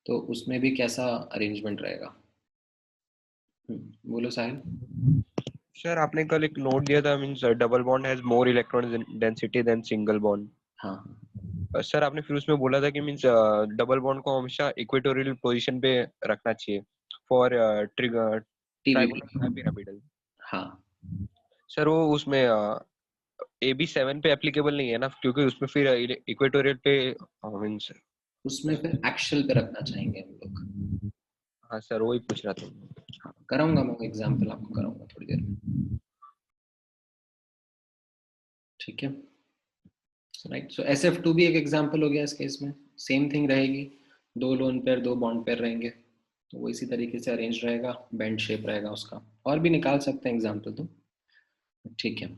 तो उसमें भी कैसा अरेंजमेंट रहेगा? बोलो साहिल। सर आपने कल एक नोट दिया था, means double bond has more electron density than single bond. हाँ सर आपने फिर उसमें बोला था कि मींस डबल बॉन्ड को हमेशा इक्वेटोरियल पोजीशन पे रखना चाहिए फॉर ट्राइगोनल पिरामिडल। हाँ सर वो उसमें AB7 पे एप्लीकेबल नहीं है ना, क्योंकि उसमें फिर इक्वेटोरियल पे मींस। उसमें फिर एक्शल पे रखना चाहेंगे हम लोग। हाँ सर वही पूछ रहा था। हाँ, कराऊंगा मैं एग्जांपल आपको कराऊंगा थोड़ी देर में, ठीक है। राइट, सो SF2 भी एक एग्जांपल हो गया इस केस में, सेम थिंग रहेगी, 2 लोन पेयर 2 बॉन्ड पेयर रहेंगे, तो वो इसी तरीके से अरेंज रहेगा, बेंड शेप रहेगा उसका। और भी निकाल सकते हैं एग्जांपल तो, ठीक है।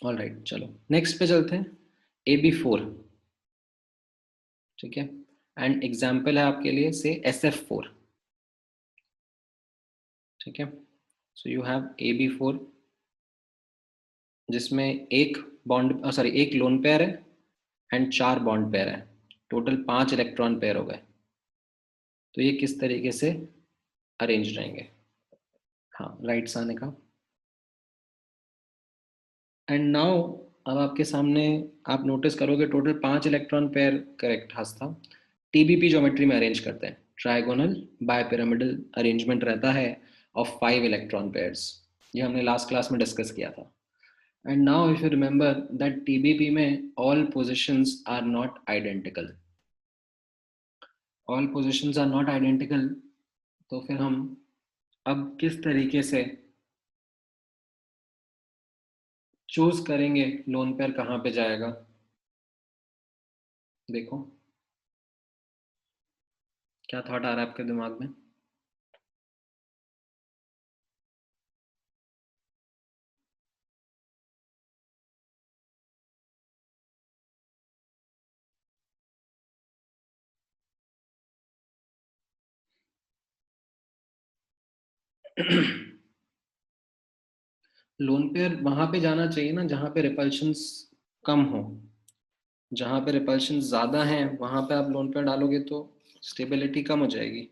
ऑल राइट, चलो नेक्स्ट पे चलते हैं, AB4, ठीक है। एंड एग्जाम्पल है आपके लिए से SF4, ठीक है। सो यू हैव AB4 जिसमें एक बॉन्ड सॉरी एक लोन पेयर है एंड 4 बॉन्ड पेयर है, टोटल 5 इलेक्ट्रॉन पेयर हो गए। तो ये किस तरीके से अरेंज रहेंगे? हाँ, राइट से आने का। एंड नाउ अब आपके सामने आप नोटिस करोगे टोटल 5 इलेक्ट्रॉन पेयर करेक्ट हस्ता TBP ज्योमेट्री में अरेंज करते हैं, ट्राइगोनल बायपिरामिडल अरेंजमेंट रहता है ऑफ 5 इलेक्ट्रॉन पेयर्स। ये हमने लास्ट क्लास में डिस्कस किया था। And now if you remember that TBP में all positions are not identical, all positions are not identical, तो फिर हम अब किस तरीके से चूज करेंगे लोन पेयर कहाँ पे जाएगा? देखो क्या थॉट आ रहा है आपके दिमाग में? लोन पेयर वहां पे जाना चाहिए ना जहां पे रिपल्शंस कम हो, जहां पे रिपल्शन ज्यादा है वहां पे आप लोन पेयर डालोगे तो स्टेबिलिटी कम हो जाएगी,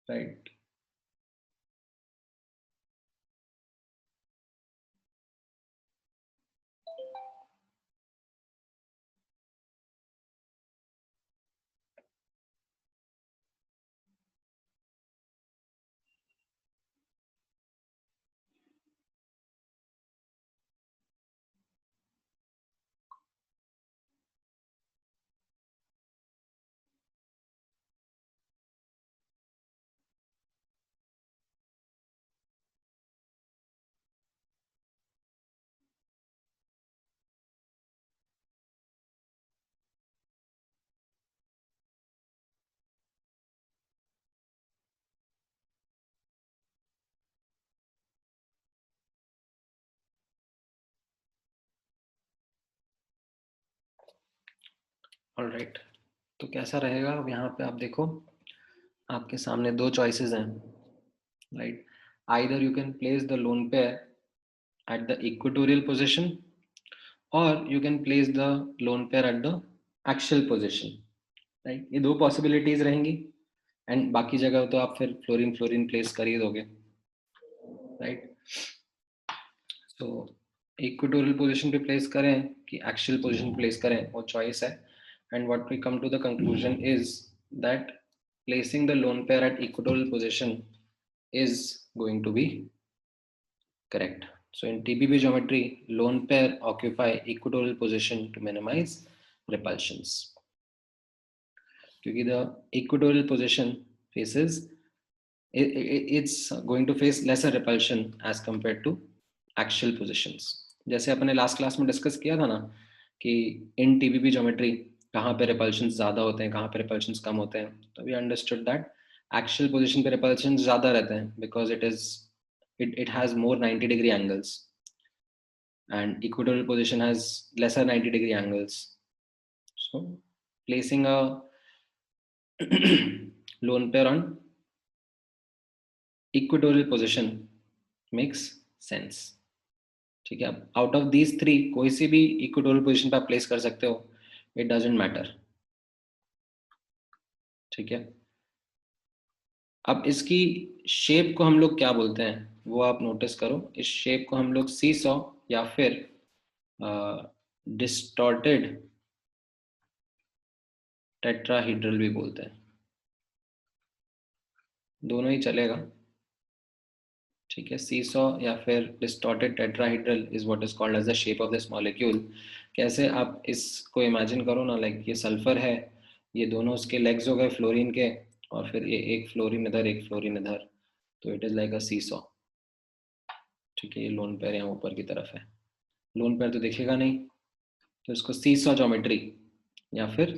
राइट। ऑलराइट, तो कैसा रहेगा? अब यहाँ पे आप देखो आपके सामने 2 चॉइसेस हैं, right. Either you can place the lone pair at the equatorial position or you can place the lone pair at the axial position, right? ये 2 possibilities रहेंगी एंड बाकी जगह तो आप फिर फ्लोरीन फ्लोरीन प्लेस कर ही दोगे, राइट। सो इक्वेटोरियल पोजीशन पे प्लेस करें कि एक्सियल पोजीशन प्लेस करें वो चॉइस है। And what we come to the conclusion is that placing the lone pair at equatorial position is going to be correct. So in TBB geometry, lone pair occupy equatorial position to minimize repulsions. क्योंकि the equatorial position faces it's going to face lesser repulsion as compared to axial positions. जैसे अपने last class में discuss किया था ना कि इन TBB geometry कहाँ पे रिपल्शंस ज्यादा होते हैं, कहाँ पे रिपल्शंस कम होते हैं, तो we understood that axial position पे रिपल्शंस ज्यादा रहते हैं because it has more 90-degree angles and equatorial position has lesser 90-degree angles. So placing a lone pair on equatorial position makes sense. ठीक है, अब आउट ऑफ दीज थ्री कोई सी भी equatorial position पे आप प्लेस कर सकते हो, इट डजंट मैटर। ठीक है, अब इसकी शेप को हम लोग क्या बोलते हैं वो आप नोटिस करो। इस शेप को हम लोग सी सॉ या फिर डिस्टॉर्टेड टेट्राहीड्रल भी बोलते हैं, दोनों ही चलेगा। ठीक है, सीसॉ या फिर distorted tetrahedral is what is called as the shape of this molecule. कैसे, आप इसको इमेजिन करो ना, लाइक ये सल्फर है, ये दोनों उसके लेग्स हो गए फ्लोरीन के, और फिर ये एक फ्लोरीन इधर एक फ्लोरीन इधर, तो it is like a seesaw. ठीक है, ये लोन पेयर यहाँ ऊपर की तरफ है, लोन पेयर तो दिखेगा नहीं, तो इसको सीसॉ ज्योमेट्री या फिर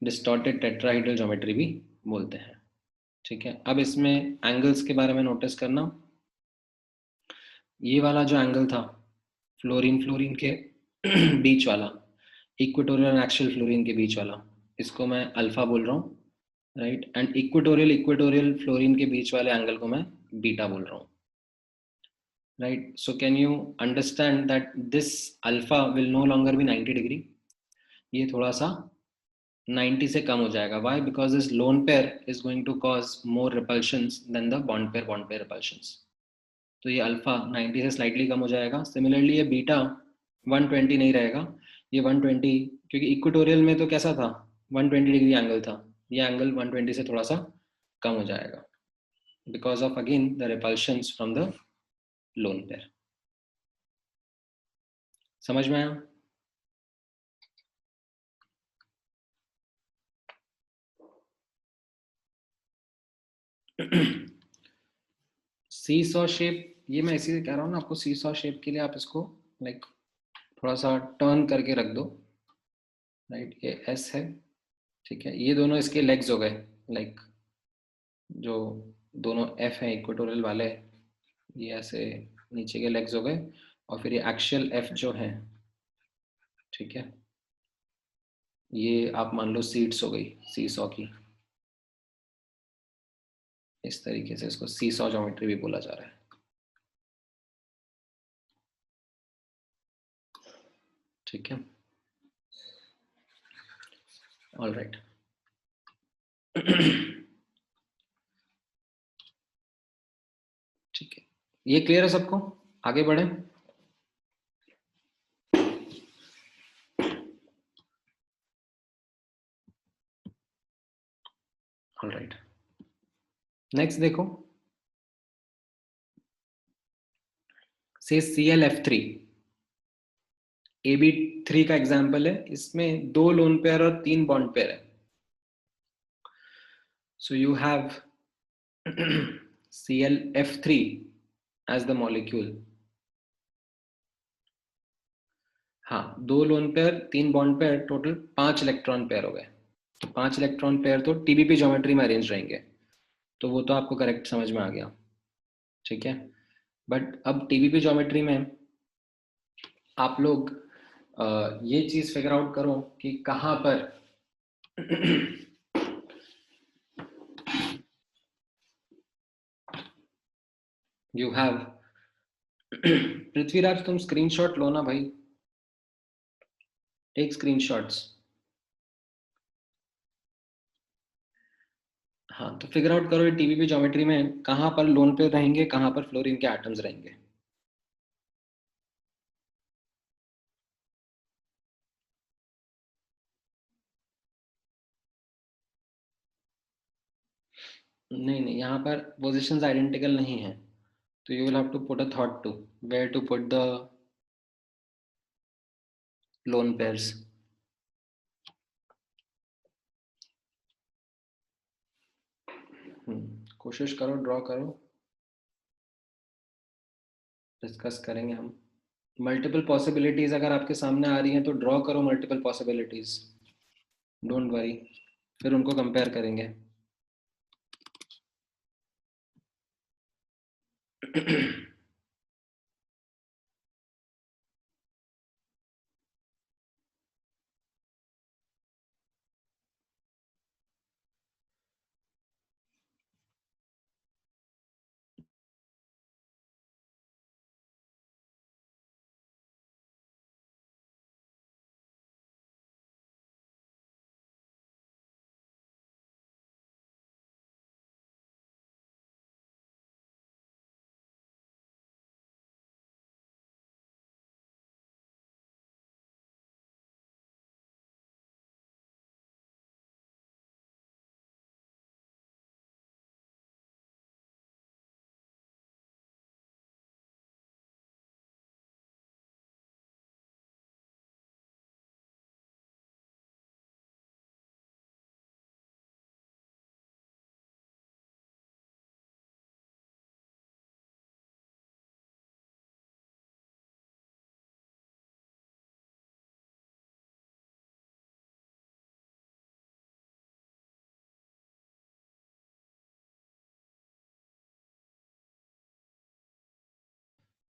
डिस्टॉर्टेड टेट्राहीड्रल ज्योमेट्री भी बोलते हैं। ठीक है, अब इसमें एंगल्स के बारे में नोटिस करना। ये वाला जो एंगल था फ्लोरीन फ्लोरीन के बीच वाला, इक्वेटोरियल और एक्सियल फ्लोरीन के बीच वाला, इसको मैं अल्फा बोल रहा हूँ, right. And equatorial equatorial fluorine के बीच वाले एंगल को मैं बीटा बोल रहा हूँ, right. So can you understand that this alpha will no longer be 90 degree, ये थोड़ा सा 90 से कम हो जाएगा। Why? Because this lone pair is going to cause more repulsions than the bond pair repulsions. तो ये अल्फा 90 से स्लाइटली कम हो जाएगा। सिमिलरली ये बीटा 120 नहीं रहेगा, ये 120, क्योंकि इक्वेटोरियल में तो कैसा था 120 डिग्री एंगल था, ये एंगल 120 से थोड़ा सा कम हो जाएगा because of again the repulsions from the lone pair. समझ में आया? सी सॉ शेप, ये मैं इसीलिए कह रहा हूँ ना आपको, सी सॉ शेप के लिए आप इसको लाइक थोड़ा सा टर्न करके रख दो, राइट। ये एस है, ठीक है, ये दोनों इसके लेग्स हो गए, लाइक जो दोनों एफ हैं इक्वेटोरियल वाले, ये ऐसे नीचे के लेग्स हो गए, और फिर ये एक्शियल एफ जो है, ठीक है, ये आप मान लो सीट्स हो गई सी सॉ की। इस तरीके से इसको सी सॉ ज्योमेट्री भी बोला जा रहा है। ठीक है, ऑल राइट। ठीक है, ये क्लियर है सबको? आगे बढ़े। ऑल राइट, नेक्स्ट देखो, से ClF3 AB3 का एग्जाम्पल है, इसमें 2 लोन पेयर और 3 बॉन्ड पेयर है। So you have ClF3 as the molecule. हाँ, 2 lone pair 3 bond pair, total 5 electron pair हो गए। तो 5 इलेक्ट्रॉन पेयर तो TBP ज्योमेट्री में अरेंज रहेंगे, तो वो तो आपको करेक्ट समझ में आ गया। ठीक है, बट अब TBP ज्योमेट्री में आप लोग ये चीज फिगर आउट करो कि कहां पर यू हैव पृथ्वीराज, तुम स्क्रीनशॉट लो ना भाई, टेक स्क्रीनशॉट्स। हाँ, तो फिगर आउट करो TBP ज्योमेट्री में कहां पर लोन पेयर रहेंगे, कहां पर फ्लोरीन के एटम्स रहेंगे। नहीं नहीं, यहाँ पर पोजीशंस आइडेंटिकल नहीं है, तो you will have to put a thought to where to put the lone pairs. कोशिश करो, ड्रॉ करो, डिस्कस करेंगे हम। मल्टीपल पॉसिबिलिटीज अगर आपके सामने आ रही हैं तो ड्रॉ करो मल्टीपल पॉसिबिलिटीज, डोंट वरी, फिर उनको कंपेयर करेंगे।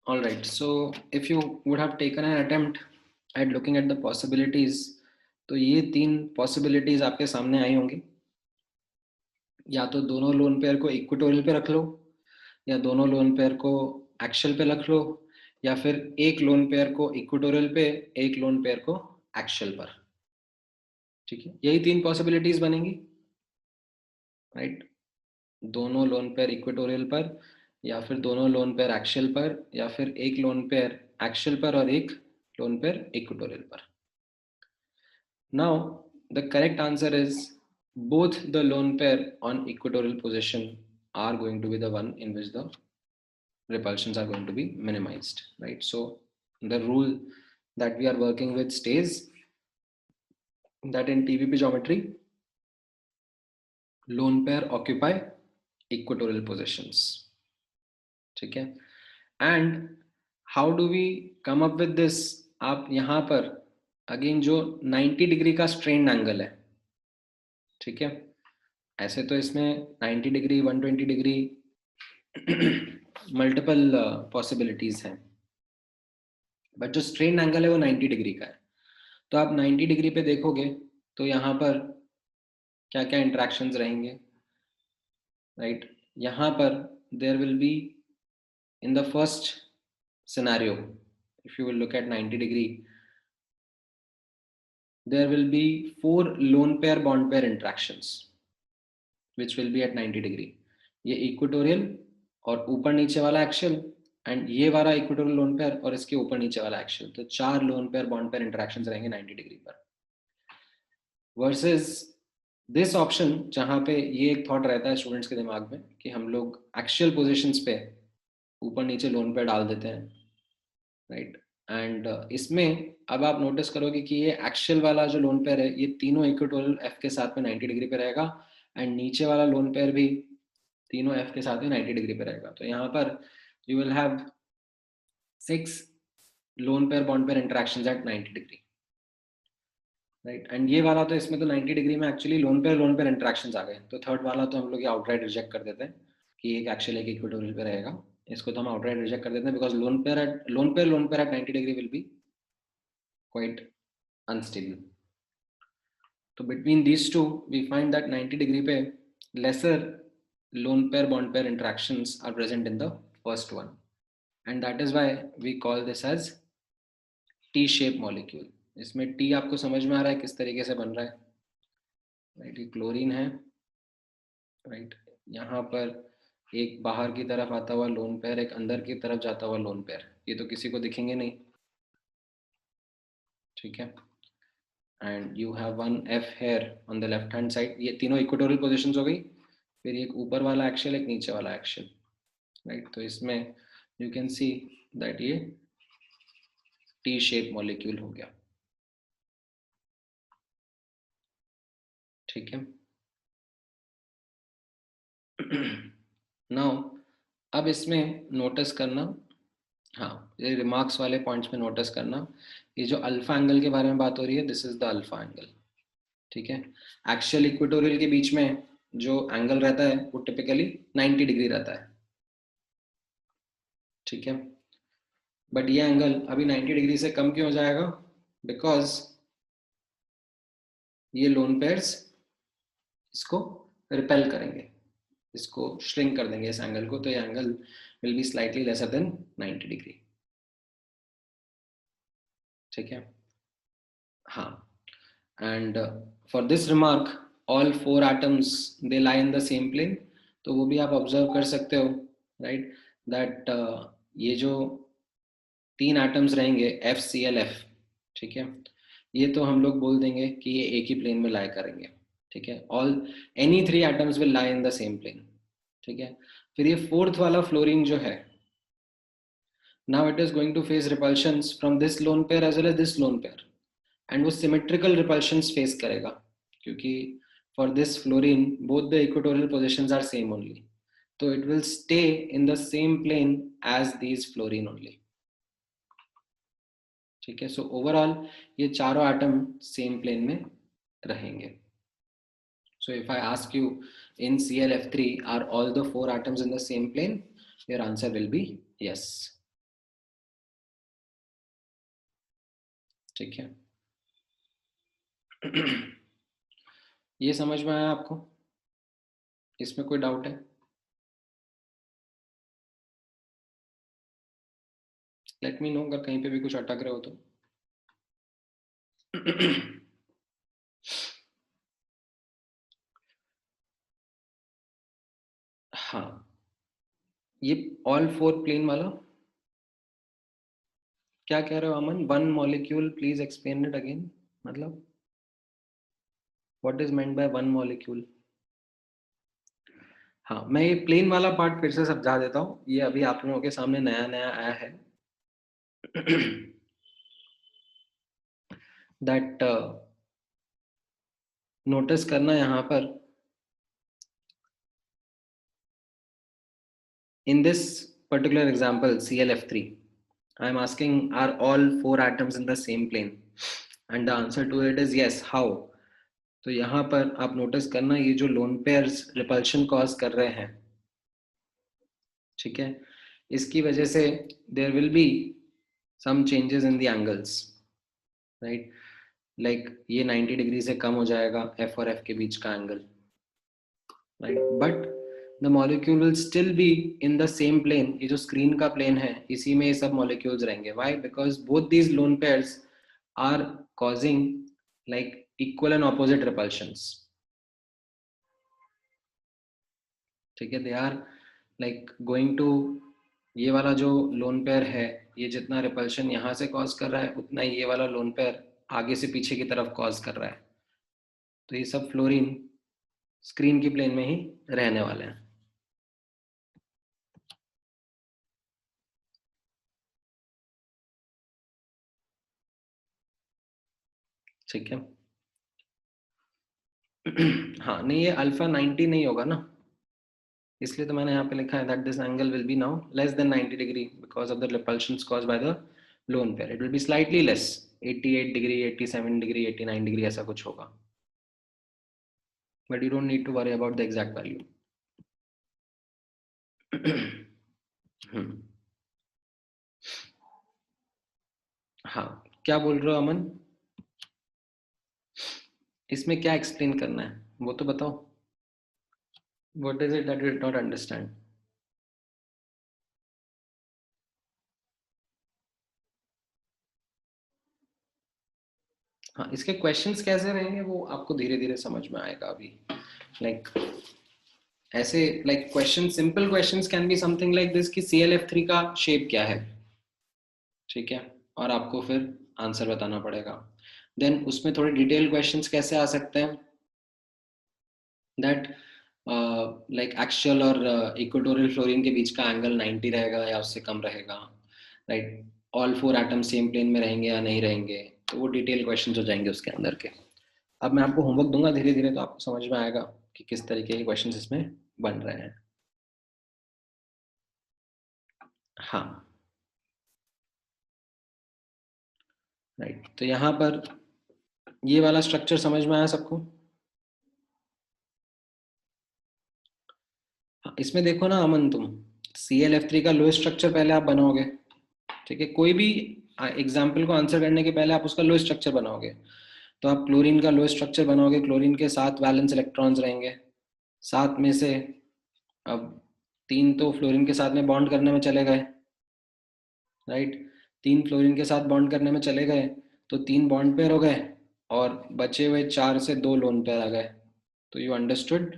All right, so if you would have taken an attempt at looking at the possibilities, तो ये 3 possibilities आपके सामने आई होंगी। या तो दोनों लोन पेयर को इक्वेटोरियल पे रख लो, या दोनों लोन पेयर को एक्शियल पे रख लो, या फिर एक लोन पेयर को इक्वेटोरियल पे, एक लोन पेयर को एक्शियल पर। ठीक है, यही 3 पॉसिबिलिटीज बनेंगी, राइट? दोनों लोन पेयर इक्वेटोरियल पर, या फिर दोनों लोन पेयर एक्शियल पर, या फिर एक लोन पेयर एक्शियल पर और एक लोन पेयर इक्वेटोरियल पर। Now the correct answer is both the lone pair on equatorial position are going to be the one in which the repulsions are going to be minimized, right? So the rule that we are working with stays that in TVP geometry, lone pair occupy equatorial positions. Okay, and how do we come up with this? आप यहाँ पर again जो 90 degree का strain angle है, ठीक है, ऐसे तो इसमें 90 डिग्री 120 डिग्री मल्टीपल पॉसिबिलिटीज हैं, बट जो स्ट्रेन एंगल है वो 90 डिग्री का है। तो आप 90 डिग्री पे देखोगे तो यहाँ पर क्या क्या इंटरेक्शंस रहेंगे, राइट? यहाँ पर there will be in the first scenario, if you will look at 90 degree, there will be 4 lone pair bond pair interactions which will be at 90 degree. ये इक्वेटोरियल और ऊपर नीचे वाला एक्शियल, एंड ये वाला इक्वेटोरियल लोन पेयर और इसके ऊपर नीचे वाला एक्शियल। तो 4 loan pair bond pair interactions रहेंगे 90 डिग्री पर, वर्सेस दिस ऑप्शन जहां पे ये एक थॉट रहता है स्टूडेंट्स के दिमाग में कि हम लोग एक्शियल पोजीशंस पे ऊपर नीचे लोन पेयर डाल देते हैं, राइट? एंड इसमें अब आप नोटिस करोगे कि ये एक्शियल वाला जो लोन पेयर है ये तीनों इक्वेटोरियल एफ के साथ में 90 डिग्री पे रहेगा, एंड नीचे वाला लोन पेयर भी तीनों एफ के साथ में 90 डिग्री पे रहेगा। तो यहाँ पर you will have 6 lone pair bond pair interactions at 90 degree, right? And ये वाला तो इसमें तो 90 डिग्री में एक्चुअली लोन पेयर इंटरेक्शंस आ गए, तो थर्ड वाला तो हम लोग ये आउटराइट रिजेक्ट कर देते हैं कि एक एक्शियल एक इक्वेटोरियल पे रहेगा। इसको तो हम आउटराइट रिजेक्ट कर देते हैं because lone pair at 90 degree will be quite unstable. So between these two, we find that 90 degree पे lesser lone pair bond pair interactions are present in the first one, and that is why we call this as T-shaped molecule. इसमें T आपको समझ में आ रहा है किस तरीके से बन रहा है, राइट? ये क्लोरीन है, राइट? यहाँ पर एक बाहर की तरफ आता हुआ लोन पेयर, एक अंदर की तरफ जाता हुआ लोन पेयर, ये तो किसी को दिखेंगे नहीं, ठीक है? And you have one F here on the left hand side, ये तीनों इक्वेटोरियल पोजीशंस हो गई, फिर एक ऊपर वाला एक्शियल एक नीचे वाला एक्शियल, राइट? तो इसमें यू कैन सी दैट ये टी शेप मॉलिक्यूल हो गया, ठीक है? नाउ अब इसमें नोटिस करना, हाँ, ये रिमार्क्स वाले पॉइंट्स में नोटिस करना, ये जो अल्फा एंगल के बारे में बात हो रही है, this is the alpha angle, ठीक है? एक्शियल इक्वेटोरियल के बीच में जो एंगल रहता है वो टिपिकली 90 डिग्री रहता है, ठीक है? बट ये एंगल अभी 90 डिग्री से कम क्यों हो जाएगा? बिकॉज ये लोन पेयर्स इसको रिपेल करेंगे, इसको श्रिंक कर देंगे इस एंगल को, तो ये angle will be slightly lesser than 90 degree, ठीक है? हाँ, and for this remark all 4 atoms they lie in the same plane, तो वो भी आप ऑब्जर्व कर सकते हो, राइट? दैट ये जो 3 एटम्स रहेंगे FClF, ठीक है, ये तो हम लोग बोल देंगे कि ये एक ही प्लेन में लाई करेंगे, ठीक है? All any 3 atoms will lie in the same plane, ठीक है? फिर ये 4th वाला फ्लोरीन जो है, now it is going to face repulsions from this lone pair as well as this lone pair, and वो symmetrical repulsions face करेगा क्योंकि for this fluorine both the equatorial positions are same only, so it will stay in the same plane as these fluorine only, ठीक है? So overall ये चारों atom same plane में रहेंगे. So if I ask you in ClF3 are all the 4 atoms in the same plane, your answer will be yes. ठीक है। ये समझ में आया आपको? इसमें कोई डाउट है? लेट मी नो अगर कहीं पे भी कुछ अटक रहे हो तो। हाँ, ये ऑल फोर प्लेन वाला क्या कह रहे हो Aman? One molecule, please explain it again. मतलब what is meant by one molecule? हाँ, मैं ये प्लेन वाला पार्ट फिर से समझा देता हूँ, ये अभी आप लोगों के सामने नया नया आया है। दैट नोटिस करना यहाँ पर, in this particular example ClF3, I am asking are all four atoms in the same plane, and the answer to it is yes. How? तो यहाँ पर आप नोटिस करना, ये जो लोन पेयर्स रिपल्शन कॉज कर रहे हैं, ठीक है, इसकी वजह से there will be some changes in the angles, right? Like ये 90 डिग्री से कम हो जाएगा F और F के बीच का angle, right? But the molecule will still be in the same plane. ये जो स्क्रीन का प्लेन है, इसी में ये सब मॉलिक्यूल्स रहेंगे। Why? Because both these lone pairs are causing like equal and opposite repulsions, ठीक है? They are like going to, ये वाला जो लोन पेयर है, ये जितना रिपल्शन यहाँ से कॉज कर रहा है, उतना ही ये वाला लोन पेयर आगे से पीछे की तरफ कॉज कर रहा है। तो ये सब फ्लोरीन स्क्रीन की प्लेन में ही रहने वाले हैं। ठीक है। हाँ, नहीं ये अल्फा 90 नहीं होगा ना, इसलिए तो मैंने यहाँ पे लिखा है that this angle will be now less than 90 degree because of the repulsions caused by the lone pair. It will be slightly less, 88 degree, 87 degree, 89 degree, ऐसा कुछ होगा। But you don't need to worry about the exact value. हाँ, क्या बोल रहे हो अमन? इसमें क्या एक्सप्लेन करना है वो तो बताओ। What is it that you did not understand? हाँ, इसके क्वेश्चंस कैसे रहेंगे वो आपको धीरे धीरे समझ में आएगा अभी। लाइक ऐसे like question, simple questions can be something like this कि ClF3 का शेप क्या है, ठीक है, और आपको फिर आंसर बताना पड़ेगा। देन उसमें थोड़े डिटेल क्वेश्चंस कैसे आ सकते हैं, दैट लाइक एक्सियल और इक्वेटोरियल फ्लोरीन के बीच का एंगल 90 रहेगा या उससे कम रहेगा, right? All four atom same plane में रहेंगे या नहीं रहेंगे, तो वो डिटेल क्वेश्चंस हो जाएंगे उसके अंदर के। अब मैं आपको होमवर्क दूंगा धीरे धीरे, तो आपको समझ में आएगा कि किस तरीके के क्वेश्चंस इसमें बन रहे हैं। हाँ, राइट। तो यहाँ पर ये वाला स्ट्रक्चर समझ में आया सबको? हाँ, इसमें देखो ना अमन, तुम ClF3 का लो स्ट्रक्चर पहले आप बनाओगे, ठीक है? कोई भी एग्जाम्पल को आंसर करने के पहले आप उसका लो स्ट्रक्चर बनाओगे। तो आप क्लोरीन का लो स्ट्रक्चर बनाओगे, क्लोरीन के 7 वैलेंस इलेक्ट्रॉन्स रहेंगे, 7 में से अब 3 तो फ्लोरीन के साथ में बॉन्ड करने में चले गए, राइट? 3 फ्लोरीन के साथ बॉन्ड करने में चले गए, तो 3 बॉन्ड पेयर हो गए, और बचे हुए 4 से 2 लोन पेयर आ गए। तो you understood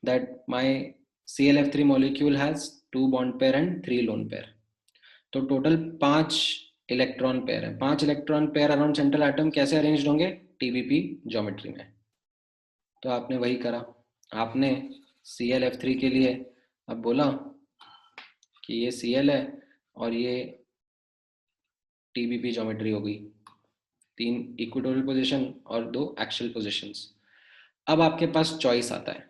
that my ClF3 molecule has 2 bond pair and 3 lone pair. तो टोटल 5 इलेक्ट्रॉन पेयर है। 5 electron pair around central atom कैसे अरेंज होंगे? TBP ज्योमेट्री में। तो आपने वही करा, आपने ClF3 के लिए अब बोला कि ये Cl है और ये TBP ज्योमेट्री हो गई, 3 इक्वेटोरियल पोजीशन और 2 एक्सियल पोजीशंस। अब आपके पास चॉइस आता है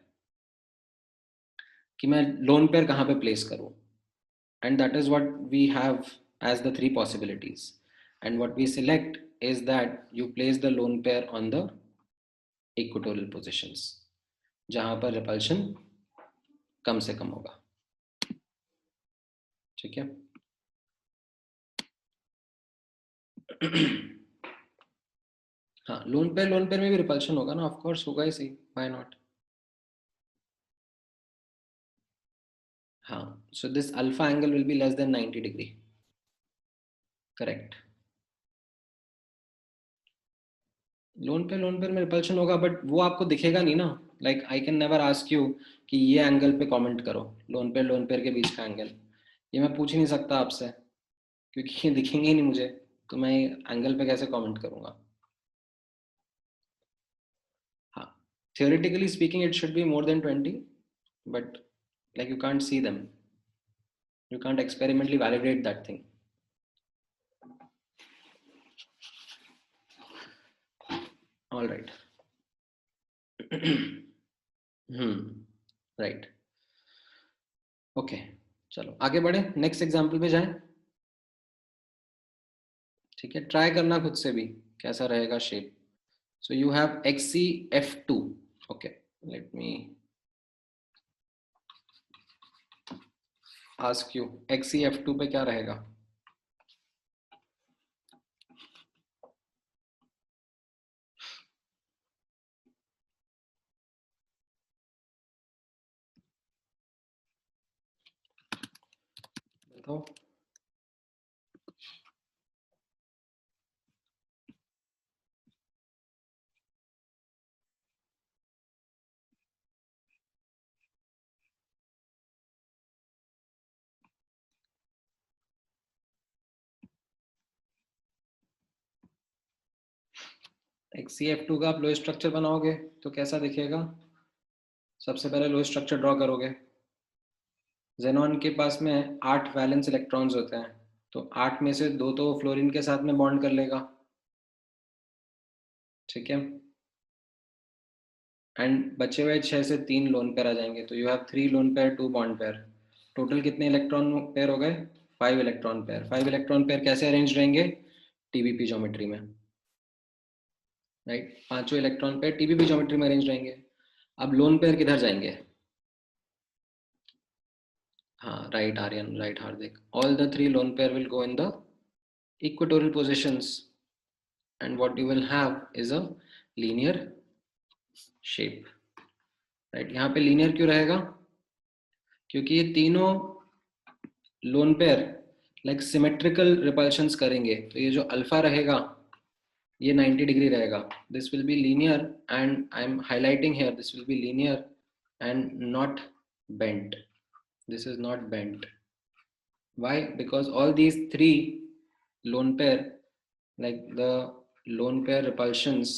कि मैं लोन पेयर कहाँ पे प्लेस करूँ, and that is what we have as the 3 possibilities, and what we select is that you place the lone pair on the equatorial positions जहां पर repulsion कम से कम होगा, ठीक है? हाँ, लोन पेयर में भी रिपल्शन होगा ना, ऑफ कोर्स होगा ही सही, व्हाई नॉट. हाँ, so this alpha angle will be less than 90 degree. Correct. Lone pair में रिपल्शन होगा, बट वो आपको दिखेगा नहीं ना. Like I can never ask you कि ये एंगल पे कमेंट करो, लोन पेयर के बीच का एंगल. ये मैं पूछ ही नहीं सकता आपसे, क्योंकि ये दिखेंगे ही नहीं मुझे, तो मैं एंगल पे कैसे कमेंट करूंगा. हाँ, theoretically speaking it should be more than 20, but like you can't see them, you can't experimentally validate that thing. All right. Right. Okay, चलो आगे बढ़े, नेक्स्ट एग्जाम्पल पे जाएं. ठीक है, ट्राई करना खुद से भी कैसा रहेगा shape. So you have XCF2. Okay, let me ask you, XCF2 पे क्या रहेगा. बताओ. XCF2 का आप लो स्ट्रक्चर बनाओगे तो कैसा दिखेगा. सबसे पहले लो स्ट्रक्चर ड्रॉ करोगे. जेनॉन के पास में 8 वैलेंस इलेक्ट्रॉन्स होते हैं, तो 8 में से 2 तो फ्लोरीन के साथ में बॉन्ड कर लेगा. ठीक है, एंड बचे हुए 6 से 3 लोन पेयर आ जाएंगे, तो you have 3 lone pair 2 bond pair. Total कितने इलेक्ट्रॉन पेयर हो गए, 5 इलेक्ट्रॉन पेयर. 5 इलेक्ट्रॉन पेयर कैसे अरेंज रहेंगे, टीबीपी ज्योमेट्री में. राइट, पांचों इलेक्ट्रॉन पेयर टीबीपी ज्योमेट्री में अरेंज रहेंगे. अब लोन पेयर किधर जाएंगे. हाँ, right Aryan, right Hardik. All the 3 lone pair will go in the equatorial positions, and what you will have is a linear shape. Right, यहाँ पे लीनियर क्यों रहेगा, क्योंकि ये तीनों lone pair like symmetrical repulsions करेंगे, तो ये जो अल्फा रहेगा ये 90 डिग्री रहेगा. This will be linear, and I am highlighting here, this will be linear and not bent. This is not bent. Why, because all these 3 lone pair, like the lone pair repulsions,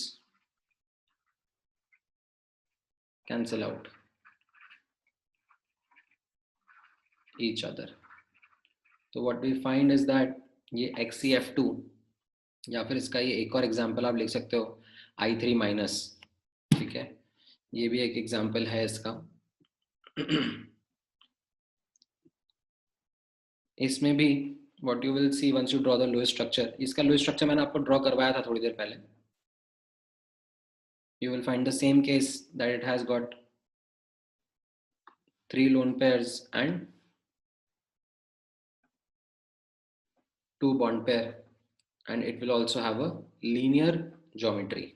cancel out each other. So what we find is that ये XCF2, या फिर इसका ये एक और example आप लिख सकते हो I3 माइनस. ठीक है, ये भी एक एग्जांपल है इसका. इसमें भी what you will see once you draw the Lewis structure, इसका Lewis structure मैंने आपको ड्रॉ करवाया था थोड़ी देर पहले. You will find the same case that it has got 3 lone pairs and 2 bond pair, and it will also have a linear geometry,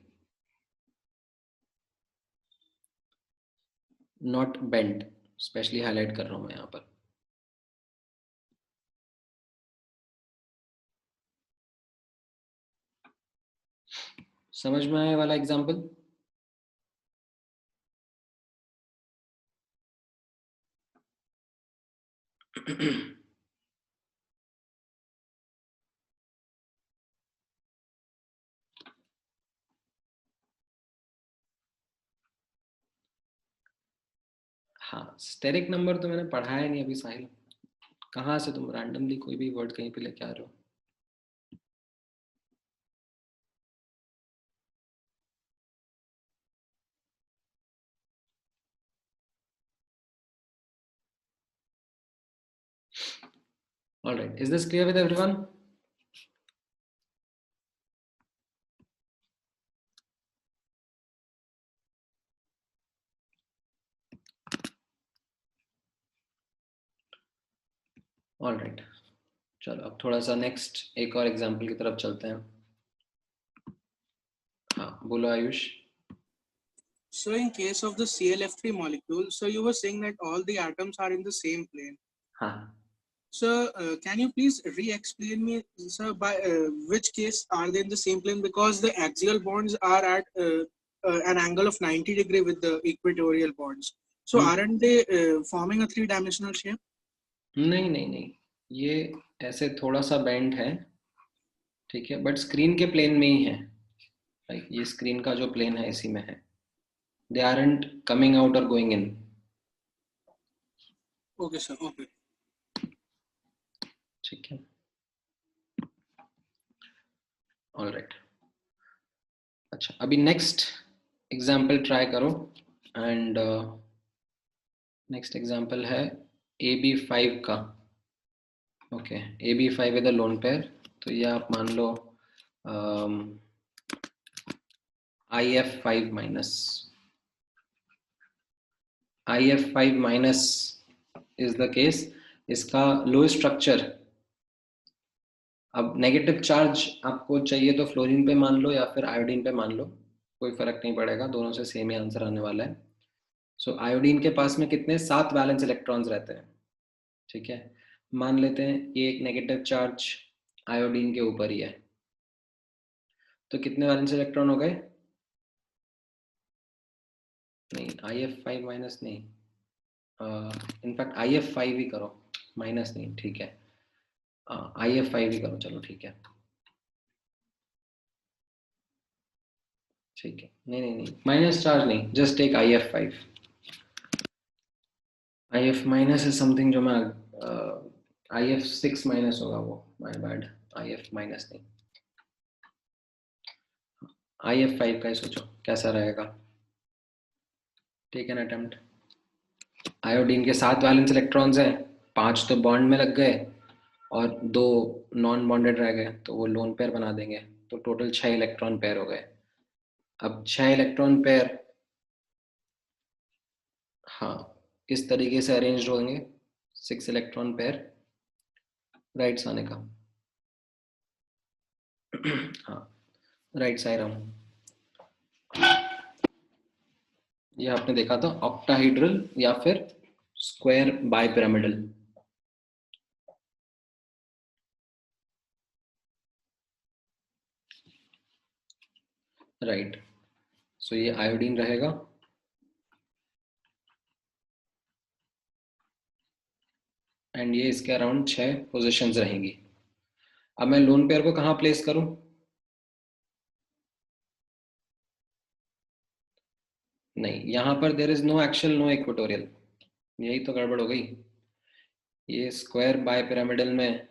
not bent. Specially highlight कर रहा हूं मैं यहाँ पर. समझ में आया वाला एग्जांपल. हाँ, स्टेरिक नंबर तो मैंने पढ़ाया नहीं अभी. साहिल, कहाँ से तुम रैंडमली कोई भी वर्ड कहीं पे लेके आ रहे हो. All right, is this clear with everyone? All right, चलो अब थोड़ा सा नेक्स्ट एक और एग्जांपल की तरफ चलते हैं. हाँ, हाँ बोलो Ayush. So in case of the ClF3 molecule, so you were saying that all the atoms are in the same plane. हाँ. So can you please re-explain me, sir, by which case are they in the same plane? Because the axial bonds are at an angle of 90 degree with the equatorial bonds. So aren't they forming a three-dimensional shape? नहीं नहीं नहीं, ये ऐसे थोड़ा सा bend है, ठीक है, बट स्क्रीन के प्लेन में ही है. लाइक ये स्क्रीन का जो प्लेन है इसी में है. दे आरंट कमिंग आउट और going in. Okay sir, okay, ठीक है. ऑलराइट. अच्छा, अभी नेक्स्ट एग्जाम्पल ट्राई करो. एंड नेक्स्ट एग्जाम्पल है AB5 का. Okay, AB5 with a loan pair. तो ये आप मान लो IF5 minus. IF5 minus is the case. इसका लो स्ट्रक्चर. अब नेगेटिव चार्ज आपको चाहिए तो फ्लोरीन पे मान लो या फिर आयोडीन पे मान लो, कोई फर्क नहीं पड़ेगा, दोनों से सेम ही आंसर आने वाला है. सो आयोडीन के पास में कितने 7 वैलेंस इलेक्ट्रॉन्स रहते हैं, ठीक है. मान लेते हैं ये एक नेगेटिव चार्ज आयोडीन के ऊपर ही है, तो कितने वैलेंस इलेक्ट्रॉन हो गए? नहीं, IF5 माइनस नहीं, इनफैक्ट IF5 ही करो, माइनस नहीं, ठीक है. IF5 ही करो, चलो ठीक है. ठीक है, नहीं नहीं नहीं, माइनस चार्ज नहीं, just take IF5. IF minus is something जो मैं IF6 माइनस होगा वो, माय बैड. IF माइनस नहीं, IF5 का ही सोचो कैसा रहेगा. Take an attempt. आयोडीन के 7 वैलेंस इलेक्ट्रॉन्स हैं, 5 तो बॉन्ड में लग गए और 2 नॉन बॉन्डेड रह गए, तो वो लोन पेयर बना देंगे, तो टोटल 6 इलेक्ट्रॉन पेयर हो गए. अब 6 इलेक्ट्रॉन पेयर हाँ इस तरीके से अरेंज होंगे, 6 इलेक्ट्रॉन पेयर राइट आने का. हाँ राइट साइड हम ये आपने देखा था ऑक्टाहेड्रल या फिर स्क्वायर बाइपिरामिडल. राइट. सो ये आयोडीन रहेगा एंड ये इसके अराउंड 6 पोजीशंस रहेंगी. अब मैं लोन पेयर को कहाँ प्लेस करूं? नहीं, यहाँ पर there is no axial no equatorial, यही तो गड़बड़ हो गई. ये स्क्वायर बाइपिरामिडल में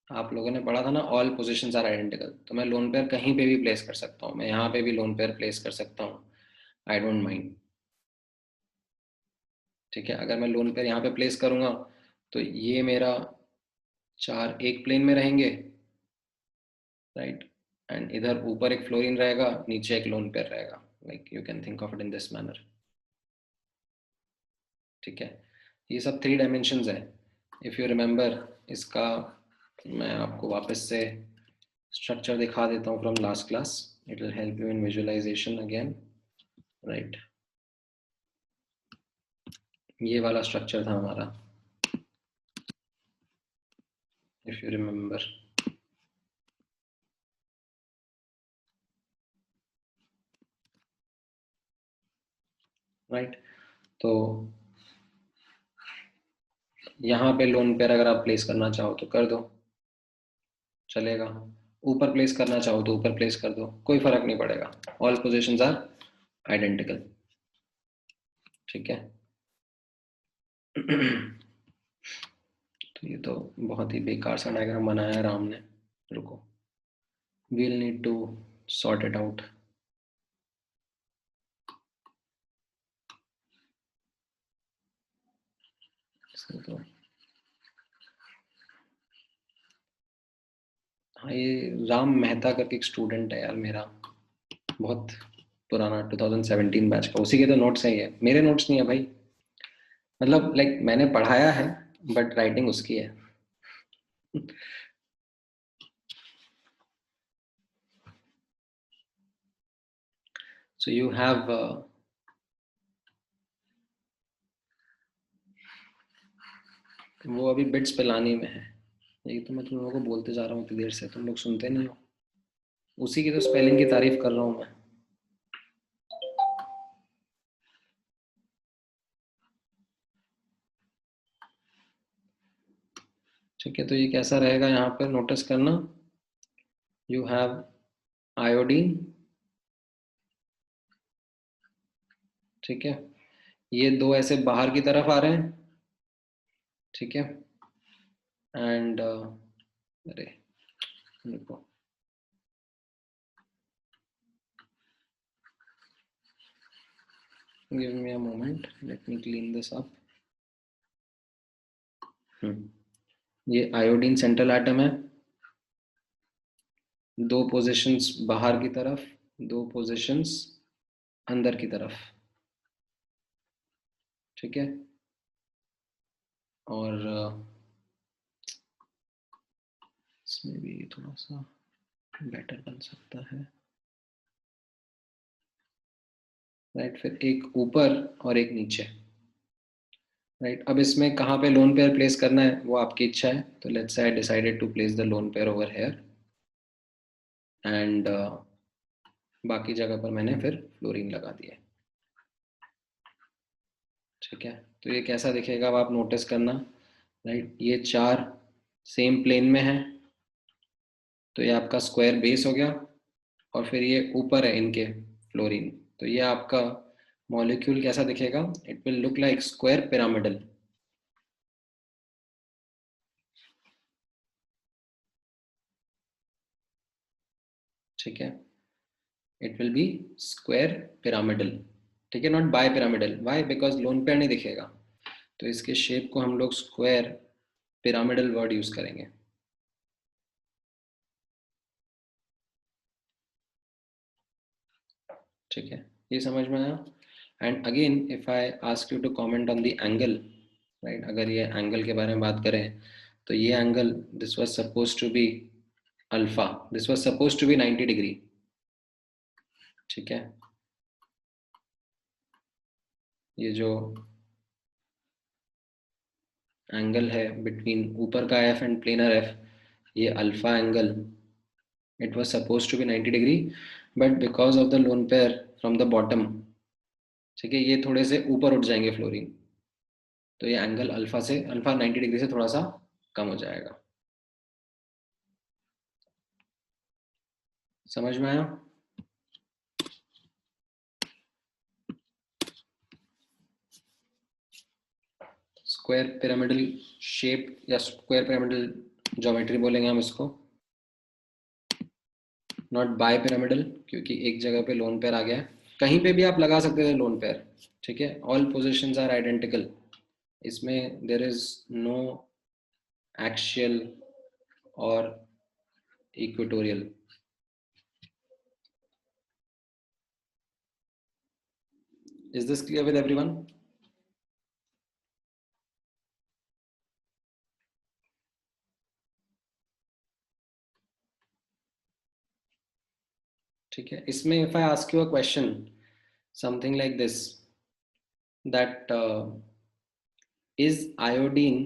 आप लोगों ने पढ़ा था ना, ऑल पोजीशंस आर आइडेंटिकल, तो मैं लोन पेयर कहीं पे भी प्लेस कर सकता हूँ. मैं यहाँ पे भी लोन पेयर प्लेस कर सकता हूँ, आई डोंट माइंड. ठीक है, अगर मैं लोन पेयर यहाँ पे प्लेस करूंगा तो ये मेरा 4 एक प्लेन में रहेंगे, राइट. एंड इधर ऊपर एक फ्लोरीन रहेगा, नीचे एक लोन पेयर रहेगा. Like you can think of it in this manner. ठीक है, ये सब 3 डायमेंशंस है. इफ यू रिमेम्बर, इसका मैं आपको वापस से स्ट्रक्चर दिखा देता हूँ from last class. It will help you in visualization again, right. ये वाला स्ट्रक्चर था हमारा, इफ यू रिमेम्बर. राइट. तो यहाँ पे लोन पेयर अगर आप प्लेस करना चाहो तो कर दो, चलेगा. ऊपर प्लेस करना चाहो तो ऊपर प्लेस कर दो, कोई फर्क नहीं पड़ेगा. All positions are identical. ठीक है. तो ये तो बहुत ही बेकार सा डायग्राम बनाया है राम ने. रुको, we'll need to sort it out. तो हाँ, ये राम मेहता करके एक स्टूडेंट है यार मेरा, बहुत पुराना 2017 बैच का, उसी के तो नोट्स है ये, मेरे नोट्स नहीं है भाई. मतलब लाइक मैंने पढ़ाया है बट राइटिंग उसकी है. So you have वो अभी बिट्स पे लाने में है, यही तो मैं तुम लोगों को बोलते जा रहा हूँ इतनी देर से, तुम लोग सुनते नहीं हो। उसी की तो स्पेलिंग की तारीफ कर रहा हूँ मैं। ठीक है, तो ये कैसा रहेगा यहाँ पर नोटिस करना। यू हैव आयोडीन, ठीक है, ये दो ऐसे बाहर की तरफ आ रहे हैं, ठीक है, एंड अरे रुको, give me a moment, let me clean this up. ये आयोडीन सेंट्रल एटम है, दो पोजीशंस बाहर की तरफ, दो पोजीशंस अंदर की तरफ, ठीक है, और इसमें भी थोड़ा सा बेटर बन सकता है, राइट। फिर एक ऊपर और एक नीचे, राइट। अब इसमें कहाँ पे लोन पेयर प्लेस करना है वो आपकी इच्छा है, तो let's say I decided to place the lone pair over here, and बाकी जगह पर मैंने फिर फ्लोरीन लगा दिया, ठीक है। तो ये कैसा दिखेगा अब आप नोटिस करना, राइट। ये चार सेम प्लेन में है, तो ये आपका स्क्वायर बेस हो गया, और फिर ये ऊपर है इनके फ्लोरीन, तो ये आपका मॉलिक्यूल कैसा दिखेगा, it will look like square pyramidal, ठीक है, it will be square pyramidal, ठीक है, not bipyramidal. Why? Because lone pair नहीं दिखेगा, तो इसके शेप को हम लोग स्क्वायर पिरामिडल वर्ड यूज करेंगे, ठीक है, ये समझ में आया। And again if I ask you to comment on the angle, right, अगर ये एंगल के बारे में बात करें, तो ये angle, this was suppose to be alpha, this was suppose to be 90 degree, ठीक है। ये जो एंगल है बिटवीन ऊपर का एफ एंड प्लेनर एफ, ये alpha angle, it was suppose to be 90 degree, but because of the lone pair from the bottom, ठीक है, ये थोड़े से ऊपर उठ जाएंगे फ्लोरीन, तो ये एंगल अल्फा 90 डिग्री से थोड़ा सा कम हो जाएगा। समझ में आया? स्क्वायर पिरामिडल शेप या स्क्वायर पिरामिडल ज्योमेट्री बोलेंगे हम इसको, नॉट बाय पिरामिडल, क्योंकि एक जगह पे लोन पेयर आ गया है, कहीं पे भी आप लगा सकते थे लोन पेयर, ठीक है, ऑल पोजीशंस आर आइडेंटिकल, इसमें देयर इज नो एक्सियल और equatorial. Is this clear with everyone? ठीक है, इसमें if I ask you a question, something like this, that is iodine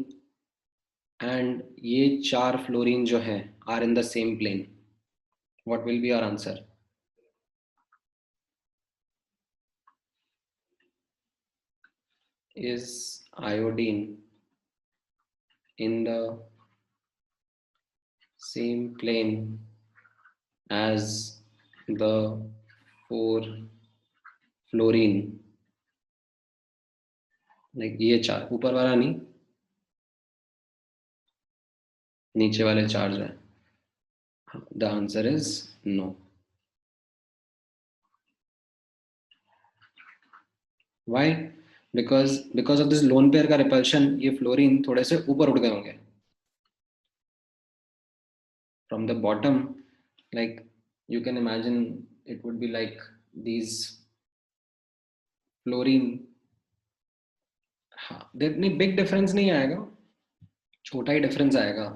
and ये चार फ्लोरीन जो है are in the same plane, what will be your answer? Is iodine in the same plane as the 4 fluorine, like ये चार, ऊपर वाला नहीं, नीचे वाले चार जो है, the answer is no. Why? Because of this lone pair का रिपल्शन, ये फ्लोरीन थोड़े से ऊपर उठ गए होंगे from the bottom, like you can imagine it would be like these fluorine, हाँ, नहीं बिग डिफरेंस नहीं आएगा, छोटा ही डिफरेंस आएगा,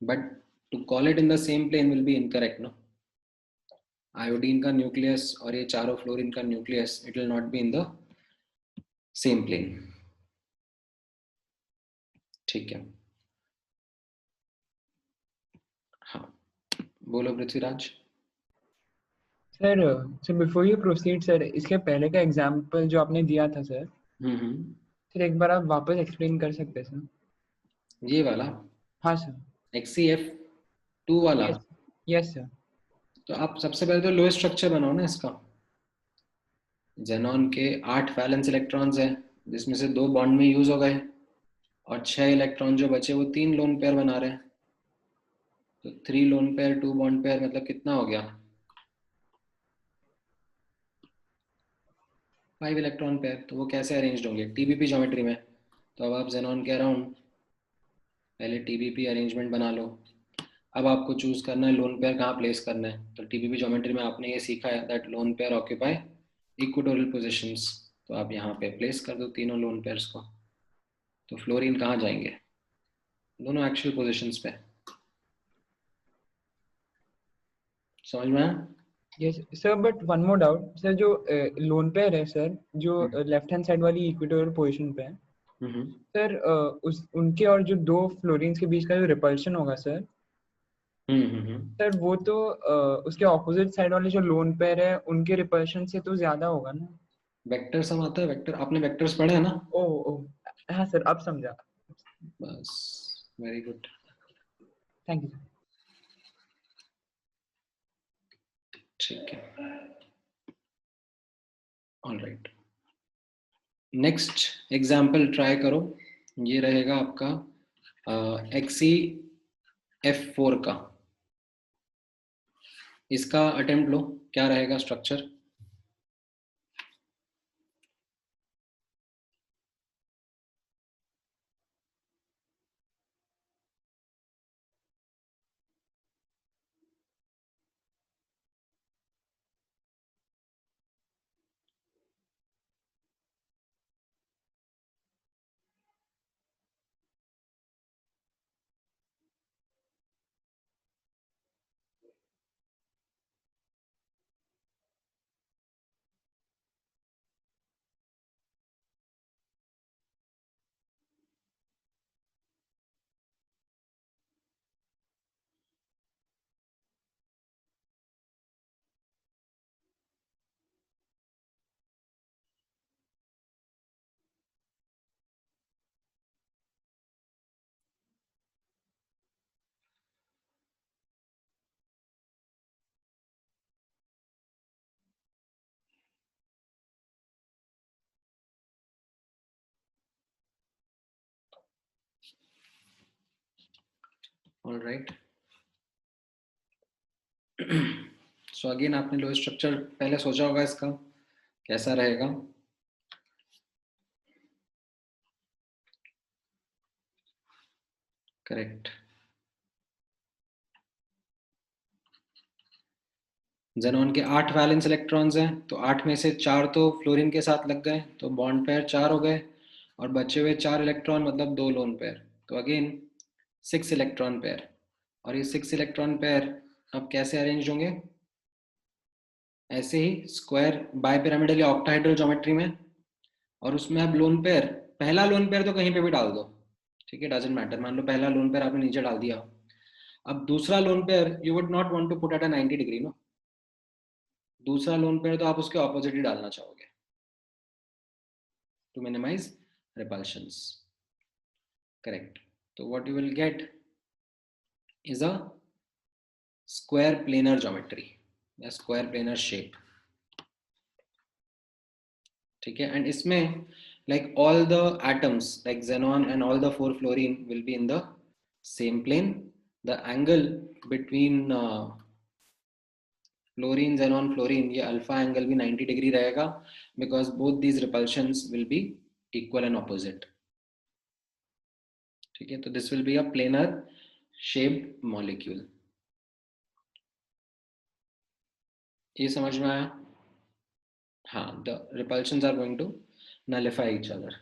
but to call it in the same plane will be incorrect, no. Iodine का न्यूक्लियस और ये चारों फ्लोरीन का nucleus, it will not be in the same plane. ठीक है, हाँ बोलो Prithviraj. Sir sir before you proceed sir, इसके पहले का एग्जांपल जो आपने दिया था सर, सर एक बार आप वापस एक्सप्लेन कर सकते हैं सर? ये वाला हाँ सर। XeF2 वाला। Yes yes sir. तो आप सबसे पहले तो लो स्ट्रक्चर बनाओ ना इसका। जेनॉन के 8 वैलेंस इलेक्ट्रॉन्स हैं, जिसमें से 2 बॉन्ड में यूज हो गए, और 6 इलेक्ट्रॉन जो बचे वो 3 लोन पेयर बना रहे हैं। तो 3 लोन पेयर 2 बॉन्ड पेयर मतलब कितना हो गया, 5 इलेक्ट्रॉन पेयर। तो वो कैसे अरेंज होंगे, TBP ज्योमेट्री में। तो अब आप जेनॉन के अराउंड पहले TBP अरेंजमेंट बना लो। अब आपको चूज करना है लोन पेयर कहाँ प्लेस करना है। तो TBP ज्योमेट्री में आपने ये सीखा है that lone pair occupy equatorial positions. तो आप यहाँ पे प्लेस कर दो तीनों लोन पेयर्स को। तो फ्लोरीन कहाँ जाएंगे, दोनों एक्चुअल पोजीशंस पे। समझ में आया? Yes sir, but one more doubt sir, जो लोन पेयर है सर, जो लेफ्ट हैंड साइड वाली इक्वेटोरियल पोजीशन पे है सर, उस उनके और जो 2 फ्लोरीन्स के बीच का जो रिपल्शन होगा सर, सर वो तो उसके ऑपोजिट साइड वाले जो लोन पेयर है उनके रिपल्शन से तो ज्यादा होगा ना? वेक्टर सम आता है, वेक्टर आपने वेक्टर्स पढ़े हैं ना? ओ ओ हाँ सर, अब समझा। बस, very good. Thank you sir. ठीक है, ऑलराइट। नेक्स्ट एग्जाम्पल ट्राई करो। ये रहेगा आपका XeF4 का। इसका अटेम्प्ट लो, क्या रहेगा स्ट्रक्चर। ऑलराइट, सो अगेन आपने लो स्ट्रक्चर पहले सोचा होगा इसका कैसा रहेगा। करेक्ट। जेनॉन के 8 वैलेंस इलेक्ट्रॉन्स हैं, तो 8 में से 4 तो फ्लोरीन के साथ लग गए, तो बॉन्ड पेयर 4 हो गए, और बचे हुए 4 इलेक्ट्रॉन मतलब 2 लोन पेयर। तो अगेन 6 इलेक्ट्रॉन पेयर। और ये 6 इलेक्ट्रॉन पेयर अब कैसे अरेंज होंगे, ऐसे ही स्क्वायर बाइपिरामिडल या ऑक्टाहेड्रल ज्योमेट्री में। और उसमें अब लोन पेयर, पहला लोन पेयर तो कहीं पे भी डाल दो, ठीक है, डजेंट मैटर। मान लो पहला लोन पेयर आपने नीचे डाल दिया, अब दूसरा lone pair you would not want to put at a 90 degree no. दूसरा लोन पेयर तो आप उसके ऑपोजिट ही डालना चाहोगे to minimize repulsions. Correct. So what you will get is a square planar geometry, a square planar shape. ठीक है, and इसमें like all the atoms like xenon and all the 4 fluorine will be in the same plane. The angle between fluorine, xenon, fluorine, ये alpha angle भी 90 degree रहेगा because both these repulsions will be equal and opposite. ठीक है, तो this will be a planar shaped molecule. ये समझ में आया? हाँ, the repulsions are going to nullify each other.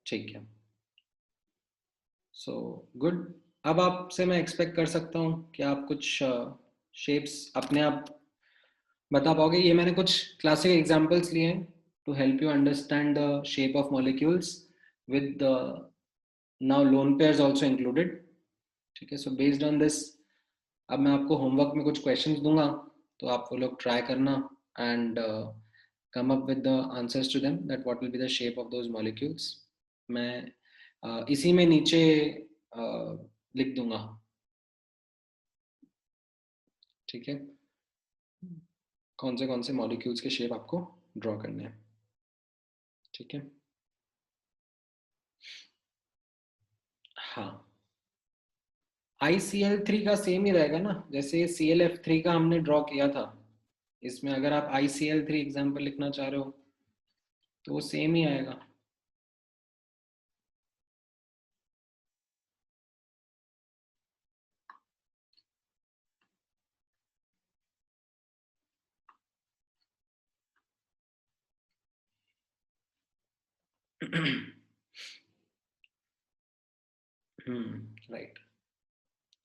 ठीक है, सो गुड। अब आपसे मैं एक्सपेक्ट कर सकता हूँ कि आप कुछ शेप्स अपने आप बता पाओगे। ये मैंने कुछ क्लासिक एग्जांपल्स लिए हैं to help you understand the shape of molecules with now lone pairs also included. ठीक है, सो बेस्ड ऑन दिस अब मैं आपको होमवर्क में कुछ क्वेश्चंस दूंगा, तो आप वो लोग ट्राई करना and come up with the answers to them, that what will be the shape of those molecules. मैं इसी में नीचे लिख दूंगा। ठीक है, कौन से मॉलिक्यूल्स के शेप आपको ड्रॉ करने हैं। ठीक है, हाँ, ICl3 का सेम ही रहेगा ना, जैसे ClF3 का हमने ड्रॉ किया था। इसमें अगर आप ICl3 एग्जाम्पल लिखना चाह रहे हो तो वो सेम ही आएगा। राइट,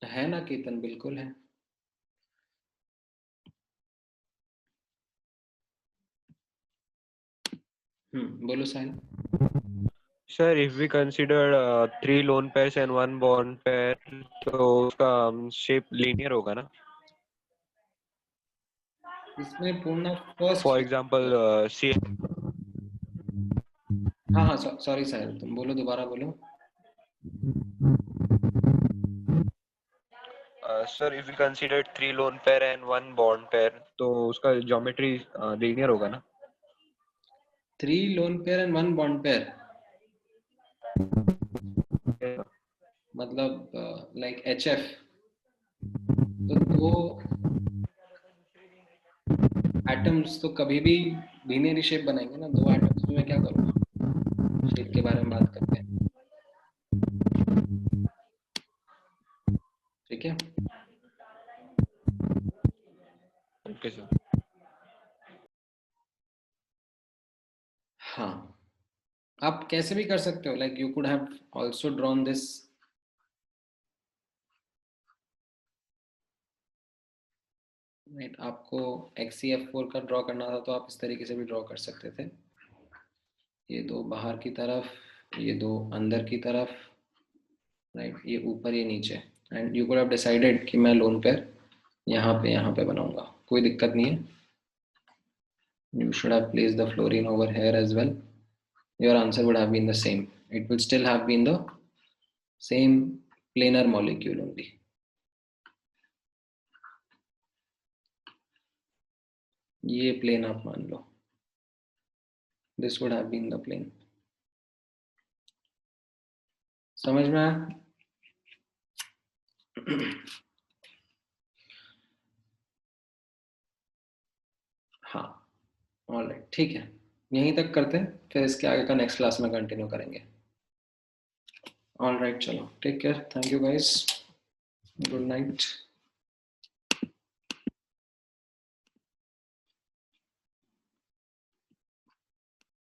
है ना केतन, बिल्कुल है। बोलो साहिल। Sir, if we consider 3 lone pairs and 1 bond pair, तो उसका shape linear होगा ना? इसमें पूर्ण फर्स्ट, For example, C. हाँ, सॉरी साहिल, तुम बोलो, दोबारा बोलो। Sir, if we consider 3 lone pair and 1 bond pair, तो उसका geometry linear होगा ना? 3 lone pair and 1 bond pair, मतलब लाइक HF, तो 2 एटम्स तो कभी भी बिनरी शेप बनाएंगे ना। 2 एटम्स में मैं क्या करूँगा, शेप के बारे में बात करते हैं। ठीक है, Okay, sir. हाँ, आप कैसे भी कर सकते हो, like you could have also drawn this. Right, आपको XCF4 का ड्रॉ करना था तो आप इस तरीके से भी ड्रॉ कर सकते थे। ये 2 बाहर की तरफ, ये 2 अंदर की तरफ, राइट, ये ऊपर ये नीचे, and you could have decided कि मैं लोन पेयर यहाँ पे बनाऊंगा, कोई दिक्कत नहीं है। You should have placed the fluorine over here as well. Your answer would have been the same. It will still have been the same planar molecule only. ये plane आप मान लो, this would have been the plane. समझ में आया? हाँ, alright, ठीक है, यहीं तक करते हैं, फिर इसके आगे का नेक्स्ट क्लास में कंटिन्यू करेंगे। ऑलराइट, चलो, take care, thank you guys, good night.